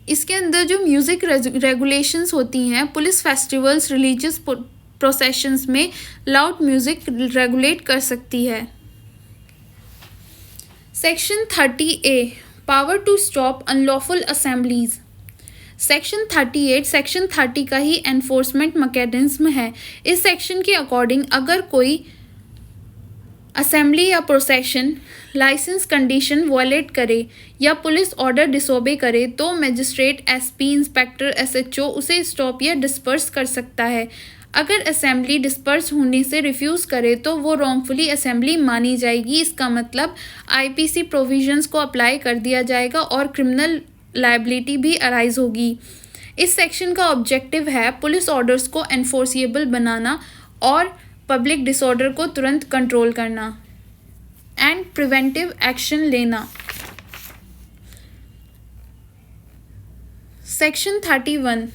इसके अंदर जो म्यूज़िक रेगुलेशंस होती हैं, पुलिस फेस्टिवल्स, रिलीजियस प्रोसेशंस में लाउड म्यूज़िक रेगुलेट कर सकती है। Section 30A power to stop unlawful assemblies. Section 38 section 30 का ही एनफोर्समेंट मैकेनिज्म है। इस सेक्शन के अकॉर्डिंग अगर कोई असेंबली या प्रोसेशन लाइसेंस कंडीशन वायलेट करे या पुलिस ऑर्डर डिसोबे करे तो मजिस्ट्रेट, एसपी, इंस्पेक्टर, एसएचओ उसे स्टॉप या डिस्पर्स कर सकता है। अगर असेंबली डिस्पर्स होने से रिफ्यूज़ करे तो वो रॉन्गफुली असेंबली मानी जाएगी। इसका मतलब आईपीसी प्रोविजंस को अप्लाई कर दिया जाएगा और क्रिमिनल लायबिलिटी भी अराइज होगी। इस सेक्शन का ऑब्जेक्टिव है पुलिस ऑर्डर्स को एनफोर्सिएबल बनाना और पब्लिक डिसऑर्डर को तुरंत कंट्रोल करना एंड प्रिवेंटिव एक्शन लेना। Section 31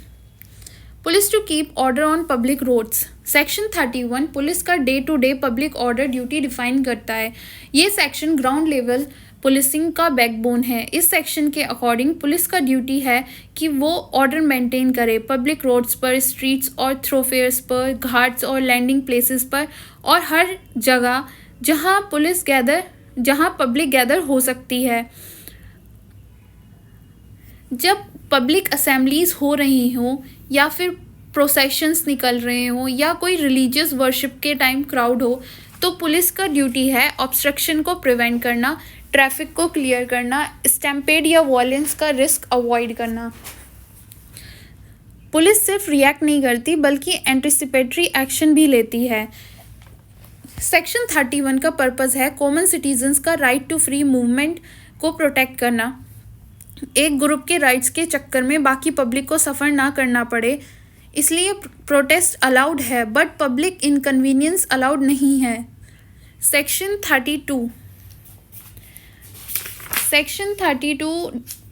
police to keep order on public roads. Section 31 police का day to day public order duty define करता है। ये सेक्शन ग्राउंड लेवल पुलिसिंग का बैकबोन है। इस सेक्शन के अकॉर्डिंग पुलिस का ड्यूटी है कि वो ऑर्डर मेंटेन करे पब्लिक रोड्स पर, स्ट्रीट्स और थ्रोफेयर्स पर, घाट्स और लैंडिंग प्लेसेस पर और हर जगह जहां पब्लिक गैदर हो सकती है। जब पब्लिक असेंबलीज हो रही हों या फिर प्रोसेशंस निकल रहे हों या कोई रिलीजियस वर्शिप के टाइम क्राउड हो, तो पुलिस का ड्यूटी है ऑब्स्ट्रक्शन को प्रिवेंट करना, ट्रैफिक को क्लियर करना, स्टैम्पेड या वॉयलेंस का रिस्क अवॉइड करना। पुलिस सिर्फ रिएक्ट नहीं करती बल्कि एंटिसिपेटरी एक्शन भी लेती है। सेक्शन 31 का पर्पस है कॉमन सिटीजन्स का राइट टू फ्री मूवमेंट को प्रोटेक्ट करना। एक ग्रुप के राइट्स के चक्कर में बाकी पब्लिक को सफ़र ना करना पड़े, इसलिए प्रोटेस्ट अलाउड है बट पब्लिक इनकन्वीनियंस अलाउड नहीं है। Section 32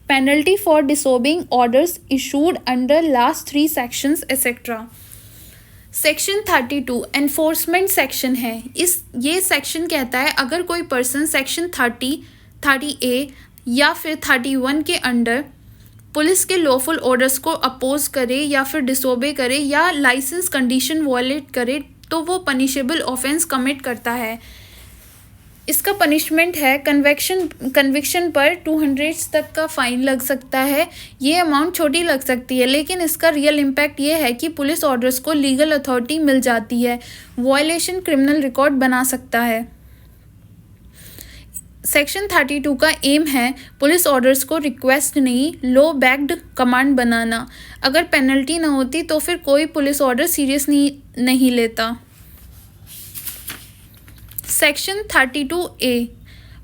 penalty for disobeying orders issued under last 3 sections etcetera. Section 32 enforcement section है। ये सेक्शन कहता है अगर कोई पर्सन सेक्शन 30A या फिर 31 के अंडर पुलिस के लॉफुल ऑर्डर्स को अपोज करे या फिर डिसोबे करे या लाइसेंस कंडीशन वॉयलेट करे तो वो पनिशेबल ऑफेंस कमिट करता है। इसका पनिशमेंट है कन्विक्शन पर 200 तक का फाइन लग सकता है। ये अमाउंट छोटी लग सकती है लेकिन इसका रियल इम्पैक्ट ये है कि पुलिस ऑर्डर्स को लीगल अथॉरिटी मिल जाती है। वॉयलेशन क्रिमिनल रिकॉर्ड बना सकता है। सेक्शन 32 का एम है पुलिस ऑर्डर्स को रिक्वेस्ट नहीं, लो बैक्ड कमांड बनाना। अगर पेनल्टी ना होती तो फिर कोई पुलिस ऑर्डर सीरियस नहीं लेता। Section 32A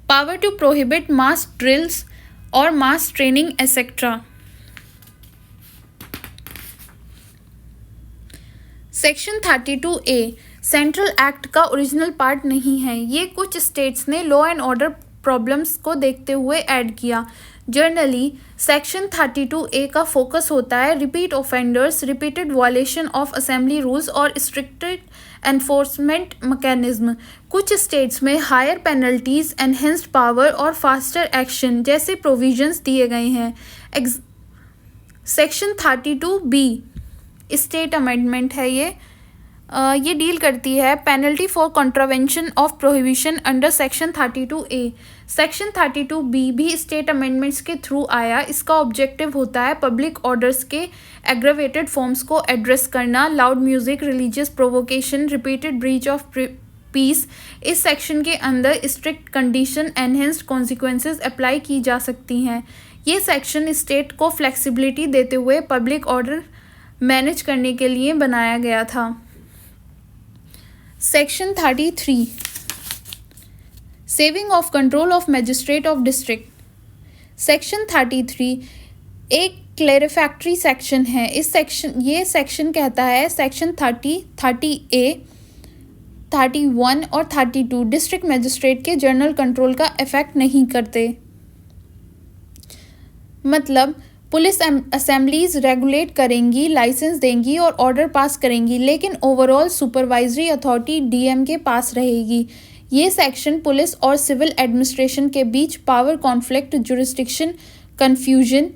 power to prohibit mass drills और mass training etcetera. Section 32A central act का ओरिजिनल पार्ट नहीं है। ये कुछ स्टेट्स ने लॉ एंड ऑर्डर प्रॉब्लम्स को देखते हुए ऐड किया। जनरली सेक्शन 32A का फोकस होता है repeat offenders, repeated violation of assembly rules और स्ट्रिक्टेड एनफोर्समेंट मैकेनिज्म। कुछ स्टेट्स में हायर पेनल्टीज, एनहेंस्ड पावर और फास्टर एक्शन जैसे प्रोविजंस दिए गए हैं। सेक्शन 32B स्टेट अमेंडमेंट है। ये डील करती है penalty for contravention of prohibition under section 32A। Section 32B भी स्टेट अमेंडमेंट्स के थ्रू आया। इसका ऑब्जेक्टिव होता है पब्लिक ऑर्डर्स के एग्रेवेटेड फॉर्म्स को एड्रेस करना, loud music, religious provocation, repeated breach of peace. इस सेक्शन के अंदर strict condition, enhanced consequences apply की जा सकती हैं। ये सेक्शन स्टेट को फ्लेक्सिबिलिटी देते हुए पब्लिक ऑर्डर मैनेज करने के लिए बनाया गया था। Section 33 saving of control of magistrate of district. Section 33 एक क्लैरिफैक्टरी सेक्शन है। ये सेक्शन कहता है सेक्शन 30A 31 और 32 डिस्ट्रिक्ट मजिस्ट्रेट के जनरल कंट्रोल का इफेक्ट नहीं करते। मतलब पुलिस असेंबलीज रेगुलेट करेंगी, लाइसेंस देंगी और ऑर्डर पास करेंगी, लेकिन ओवरऑल सुपरवाइजरी अथॉरिटी डीएम के पास रहेगी। ये सेक्शन पुलिस और सिविल एडमिनिस्ट्रेशन के बीच पावर कॉन्फ्लिक्ट, जुरिस्डिक्शन कन्फ्यूजन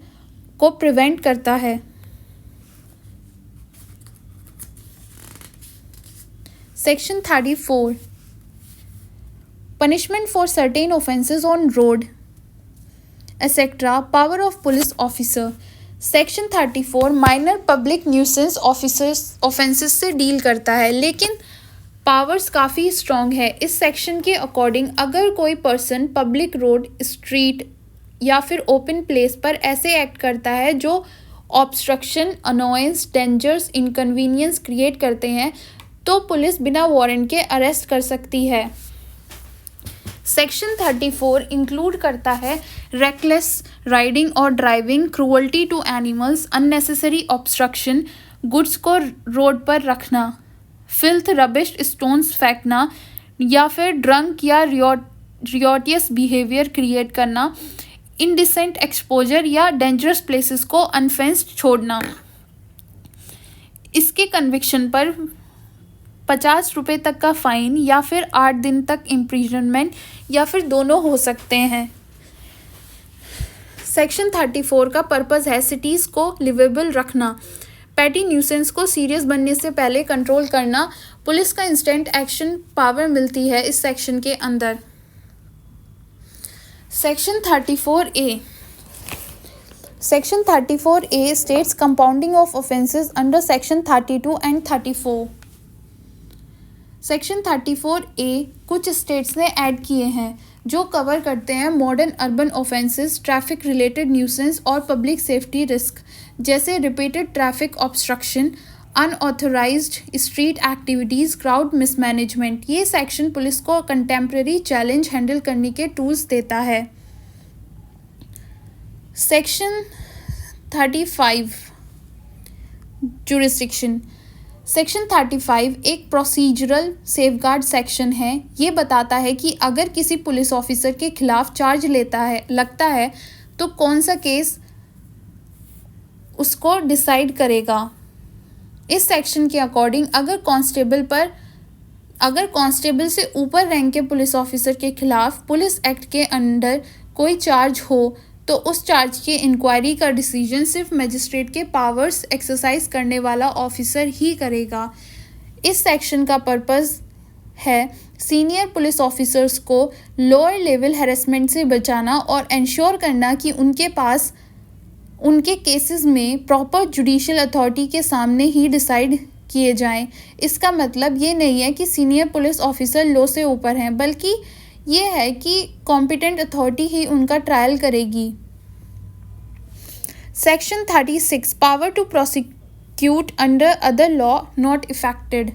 को प्रिवेंट करता है। Section 34 punishment for certain offences on road etcetera, power of police officer. Section 34 minor public nuisance offences से डील करता है, लेकिन पावर्स काफ़ी स्ट्रॉन्ग है। इस सेक्शन के अकॉर्डिंग अगर कोई पर्सन पब्लिक रोड, स्ट्रीट या फिर ओपन प्लेस पर ऐसे एक्ट करता है जो obstruction, annoyance, dangers, inconvenience create करते हैं, तो पुलिस बिना वारंट के अरेस्ट कर सकती है। सेक्शन 34 इंक्लूड करता है रेकलेस राइडिंग और driving, cruelty to animals, unnecessary obstruction, goods को रोड पर रखना, फिल्थ, रबिश, स्टोन्स फेंकना या फिर ड्रंक या रियोटियस बिहेवियर क्रिएट करना, इनडिसेंट एक्सपोजर या डेंजरस प्लेसेस को अनफेंस्ड छोड़ना। इसके कन्विक्शन पर 50 रुपये तक का फ़ाइन या फिर 8 दिन तक इम्प्रिजनमेंट या फिर दोनों हो सकते हैं। सेक्शन 34 का पर्पस है सिटीज़ को लिवेबल रखना, पैटी न्यूसेंस को सीरियस बनने से पहले कंट्रोल करना। पुलिस का इंस्टेंट एक्शन पावर मिलती है इस सेक्शन के अंदर। Section 34A। Section 34A states compounding of offences under Section 32 and 34. Section 34A कुछ स्टेट्स ने ऐड किए हैं जो कवर करते हैं modern urban offences, traffic related nuisance और पब्लिक सेफ्टी रिस्क, जैसे repeated traffic obstruction, unauthorised street activities, crowd mismanagement. ये सेक्शन पुलिस को कंटेम्प्रेरी चैलेंज हैंडल करने के टूल्स देता है। Section 35 jurisdiction. सेक्शन 35 एक प्रोसीजरल सेफगार्ड सेक्शन है। ये बताता है कि अगर किसी पुलिस ऑफिसर के खिलाफ चार्ज लगता है तो कौन सा केस उसको डिसाइड करेगा। इस सेक्शन के अकॉर्डिंग अगर कांस्टेबल से ऊपर रैंक के पुलिस ऑफिसर के खिलाफ पुलिस एक्ट के अंडर कोई चार्ज हो तो उस चार्ज की इंक्वायरी का डिसीजन सिर्फ मजिस्ट्रेट के पावर्स एक्सरसाइज करने वाला ऑफिसर ही करेगा। इस सेक्शन का पर्पस है सीनियर पुलिस ऑफिसर्स को लोअर लेवल हैरेसमेंट से बचाना और इंश्योर करना कि उनके पास उनके केसेस में प्रॉपर जुडिशियल अथॉरिटी के सामने ही डिसाइड किए जाएं। इसका मतलब ये नहीं है कि सीनियर पुलिस ऑफिसर लॉ से ऊपर हैं, बल्कि ये है कि कॉम्पिटेंट अथॉरिटी ही उनका ट्रायल करेगी। Section 36 power to prosecute under other law not affected.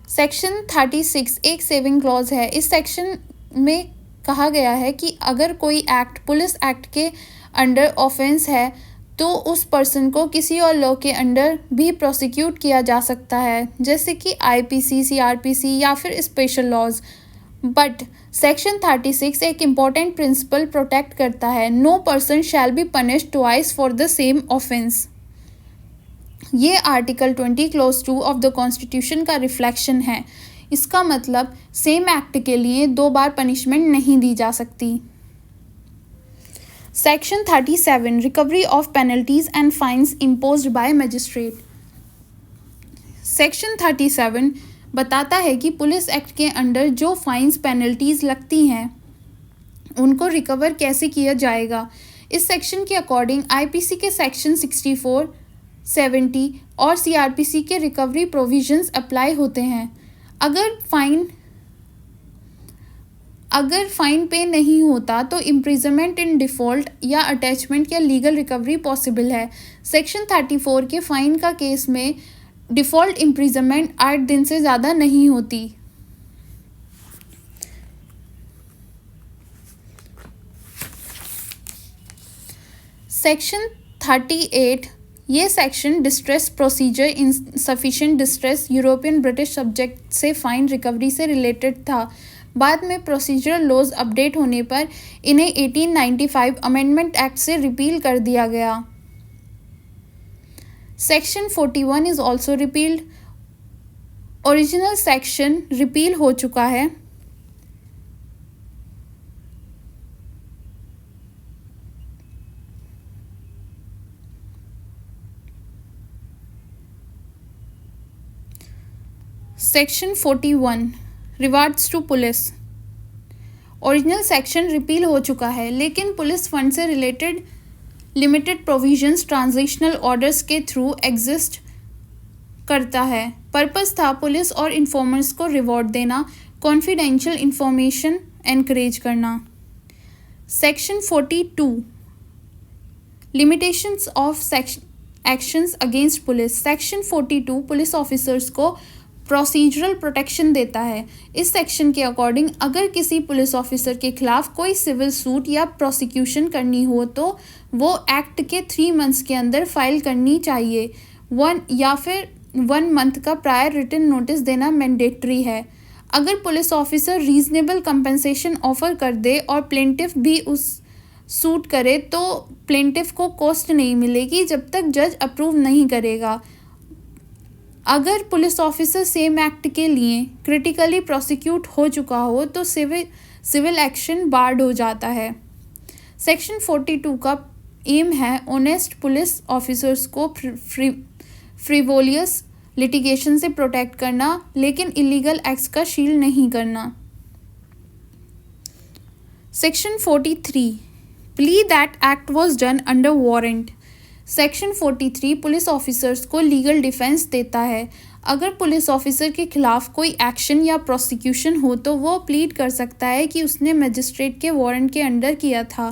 Section 36 एक सेविंग क्लॉज है। इस सेक्शन में कहा गया है कि अगर कोई एक्ट पुलिस एक्ट के अंडर ऑफेंस है तो उस पर्सन को किसी और लॉ के अंडर भी प्रोसिक्यूट किया जा सकता है, जैसे कि आईपीसी, सीआरपीसी या फिर स्पेशल लॉज। बट सेक्शन 36 एक इम्पॉर्टेंट प्रिंसिपल प्रोटेक्ट करता है, no person shall be punished twice for the same offence. ये article 20 clause 2 of the constitution का रिफ्लेक्शन है। इसका मतलब सेम एक्ट के लिए 2 बार पनिशमेंट नहीं दी जा सकती। Section 37 recovery of penalties and fines imposed by magistrate. Section 37 बताता है कि पुलिस एक्ट के अंडर जो फाइन्स पेनल्टीज लगती हैं उनको रिकवर कैसे किया जाएगा। इस सेक्शन के अकॉर्डिंग आईपीसी के सेक्शन 64, 70 और सीआरपीसी के रिकवरी प्रोविजंस अप्लाई होते हैं। अगर फाइन पे नहीं होता तो इम्प्रिजनमेंट इन डिफ़ॉल्ट या अटैचमेंट या लीगल रिकवरी पॉसिबल है। सेक्शन 34 के फाइन का केस में डिफ़ॉल्ट इम्प्रिजनमेंट 8 दिन से ज़्यादा नहीं होती। सेक्शन 38 ये सेक्शन डिस्ट्रेस प्रोसीजर इन sufficient distress European British subject से फाइन रिकवरी से रिलेटेड था। बाद में प्रोसीजरल लॉज अपडेट होने पर इन्हें 1895 अमेंडमेंट एक्ट से रिपील कर दिया गया। Section 41 is also repealed. Original section repeal हो चुका है। Section 41 rewards to police. Original section repeal हो चुका है, लेकिन पुलिस फंड से related limited provisions transitional orders के थ्रू एग्जिस्ट करता है। पर्पस था पुलिस और इन्फॉर्मर्स को रिवॉर्ड देना, कॉन्फिडेंशियल इंफॉर्मेशन एनकरेज करना। Section 42 limitations of actions against police. Section 42 police officers को प्रोसीजरल प्रोटेक्शन देता है। इस सेक्शन के अकॉर्डिंग अगर किसी पुलिस ऑफिसर के खिलाफ कोई सिविल सूट या प्रोसिक्यूशन करनी हो तो वो एक्ट के 3 मंथ्स के अंदर फाइल करनी चाहिए। 1 मंथ का प्रायर रिटन नोटिस देना मैंडेटरी है। अगर police officer reasonable compensation offer कर दे और प्लेंटिफ भी उस सूट करे तो प्लेंटिफ को कॉस्ट नहीं मिलेगी जब तक जज अप्रूव नहीं करेगा। अगर पुलिस ऑफिसर सेम एक्ट के लिए क्रिटिकली प्रोसिक्यूट हो चुका हो तो सिविल एक्शन बार्ड हो जाता है। सेक्शन 42 का एम है ऑनेस्ट पुलिस ऑफिसर्स को फ्रिवोलियस लिटिगेशन से प्रोटेक्ट करना, लेकिन इलीगल एक्ट्स का शील्ड नहीं करना। Section 43 plea that act was done under warrant. Section 43 police officers को लीगल डिफेंस देता है। अगर पुलिस ऑफिसर के खिलाफ कोई एक्शन या प्रोसिक्यूशन हो तो वो प्लीड कर सकता है कि उसने मजिस्ट्रेट के वारंट के अंडर किया था।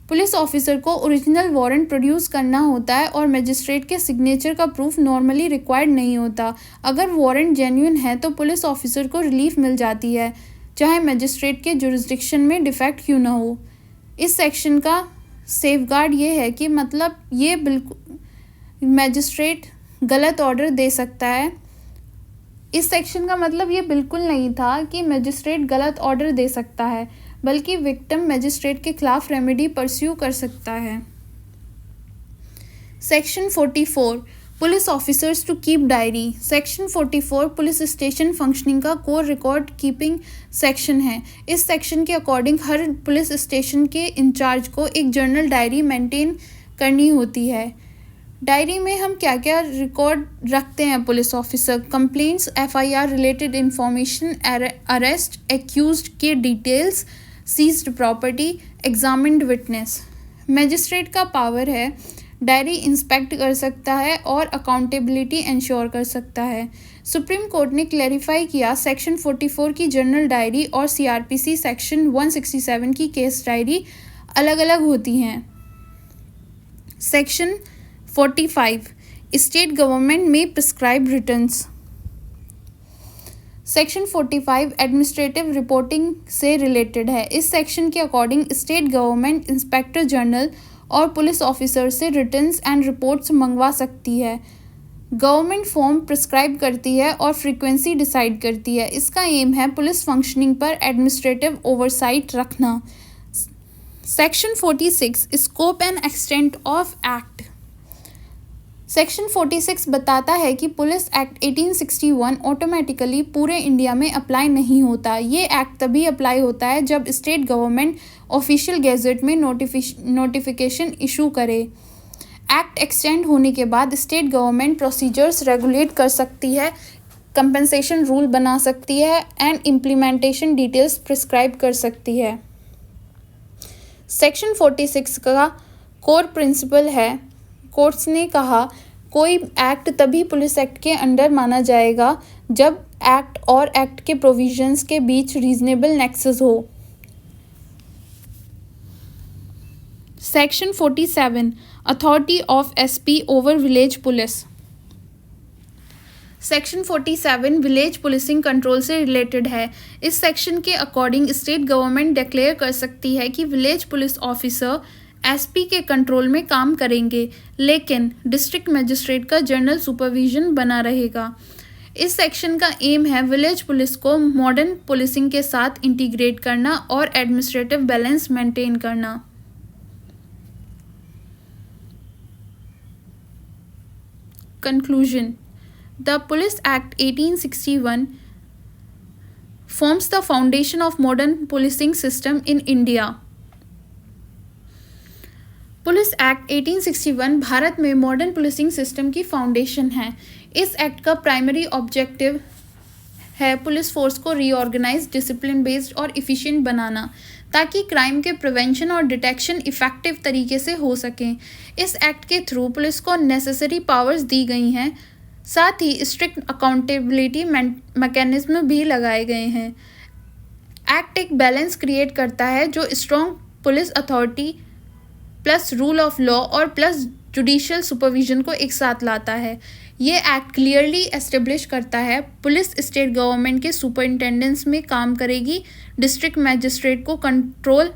पुलिस ऑफिसर को ओरिजिनल वारंट प्रोड्यूस करना होता है और मजिस्ट्रेट के सिग्नेचर का प्रूफ नॉर्मली रिक्वायर्ड नहीं होता। अगर वारंट जेन्युइन है तो पुलिस ऑफिसर को रिलीफ मिल जाती है, चाहे मजिस्ट्रेट के जुरिस्डिक्शन में डिफेक्ट क्यों ना हो। इस सेक्शन का सेफगार्ड ये है कि मतलब ये बिल्कुल मजिस्ट्रेट गलत ऑर्डर दे सकता है। इस सेक्शन का मतलब ये बिल्कुल नहीं था कि मजिस्ट्रेट गलत ऑर्डर दे सकता है, बल्कि विक्टिम मजिस्ट्रेट के खिलाफ रेमेडी परस्यू कर सकता है। Section 44 police officers to keep diary. Section 44 police station functioning का कोर रिकॉर्ड कीपिंग सेक्शन है। इस सेक्शन के अकॉर्डिंग हर पुलिस स्टेशन के इंचार्ज को एक जर्नल डायरी मेंटेन करनी होती है। डायरी में हम क्या क्या रिकॉर्ड रखते हैं police officer? Complaints, FIR related information, arrest, accused के details, seized property, examined witness. मजिस्ट्रेट का पावर है डायरी इंस्पेक्ट कर सकता है और अकाउंटेबिलिटी इंश्योर कर सकता है। सुप्रीम कोर्ट ने क्लैरिफाई किया सेक्शन 44 की जर्नल डायरी और CRPC सेक्शन 167 की केस डायरी अलग अलग होती हैं। सेक्शन 45 स्टेट गवर्नमेंट में prescribe returns. Section 45 administrative reporting से रिलेटेड है। इस सेक्शन के according state government inspector general और पुलिस ऑफिसर से रिटर्न्स एंड रिपोर्ट्स मंगवा सकती है। गवर्नमेंट फॉर्म प्रिस्क्राइब करती है और फ्रीक्वेंसी डिसाइड करती है। इसका एम है पुलिस फंक्शनिंग पर एडमिनिस्ट्रेटिव ओवरसाइट रखना। Section 46 scope and extent of act. Section 46 बताता है कि पुलिस एक्ट 1861 ऑटोमेटिकली पूरे इंडिया में अप्लाई नहीं होता। ये एक्ट तभी अप्लाई होता है जब स्टेट गवर्नमेंट ऑफिशियल गैजेट में नोटिफिकेशन इशू करे। एक्ट एक्सटेंड होने के बाद स्टेट गवर्नमेंट प्रोसीजर्स रेगुलेट कर सकती है, कंपनसेशन रूल बना सकती है एंड इम्प्लीमेंटेशन डिटेल्स प्रिस्क्राइब कर सकती है। सेक्शन 46 का कोर प्रिंसिपल है, कोर्ट्स ने कहा कोई एक्ट तभी पुलिस एक्ट के अंडर माना जाएगा जब एक्ट और एक्ट के प्रोविजंस के बीच रीजनेबल नेक्सस हो। Section 47 authority of SP over village police. Section 47 village policing control से रिलेटेड है। इस सेक्शन के अकॉर्डिंग स्टेट गवर्नमेंट डिक्लेयर कर सकती है कि विलेज पुलिस ऑफिसर SP के कंट्रोल में काम करेंगे, लेकिन डिस्ट्रिक्ट मजिस्ट्रेट का जनरल सुपरविजन बना रहेगा। इस सेक्शन का एम है विलेज पुलिस को मॉडर्न पुलिसिंग के साथ इंटीग्रेट करना और एडमिनिस्ट्रेटिव बैलेंस मेंटेन करना। Conclusion. The Police Act 1861 forms the foundation of modern policing system in India. Police act 1861 Bharat में मॉडर्न पुलिसिंग सिस्टम की फाउंडेशन है। इस एक्ट का प्राइमरी ऑब्जेक्टिव है पुलिस फोर्स को रीऑर्गेनाइज, डिसिप्लिन बेस्ड और इफ़िशिएंट बनाना, ताकि क्राइम के प्रिवेंशन और डिटेक्शन इफ़ेक्टिव तरीके से हो सकें। इस एक्ट के थ्रू पुलिस को नेसेसरी पावर्स दी गई हैं, साथ ही स्ट्रिक्ट अकाउंटेबिलिटी मैकेनिज्म भी लगाए गए हैं। एक्ट एक बैलेंस क्रिएट करता है जो strong police authority plus rule of law और प्लस जुडिशियल सुपरविजन को एक साथ लाता है। ये एक्ट क्लियरली एस्टेब्लिश करता है पुलिस स्टेट गवर्नमेंट के सुपरिंटेंडेंस में काम करेगी, डिस्ट्रिक्ट मजिस्ट्रेट को कंट्रोल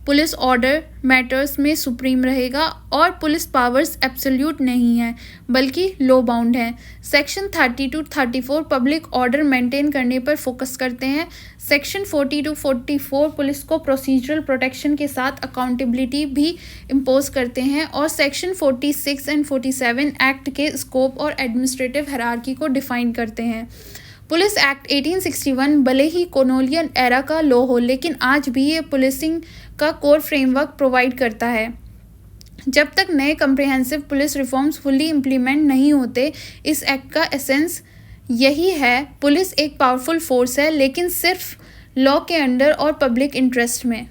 पुलिस ऑर्डर मैटर्स में सुप्रीम रहेगा और पुलिस पावर्स एब्सोल्यूट नहीं है बल्कि लो बाउंड हैं। Section 30 to 34 public order maintain करने पर फोकस करते हैं। सेक्शन 40 to 44 पुलिस को प्रोसीजरल प्रोटेक्शन के साथ अकाउंटेबिलिटी भी इम्पोज करते हैं और सेक्शन 46 एंड 47 एक्ट के स्कोप और एडमिनिस्ट्रेटिव हायरार्की को डिफाइन करते हैं। पुलिस एक्ट 1861 भले ही कॉलोनियल एरा का लॉ हो, लेकिन आज भी ये पुलिसिंग का कोर फ्रेमवर्क प्रोवाइड करता है। जब तक नए comprehensive police reforms fully implement नहीं होते, इस एक्ट का एसेंस यही है, पुलिस एक पावरफुल फोर्स है लेकिन सिर्फ लॉ के अंडर और पब्लिक इंटरेस्ट में।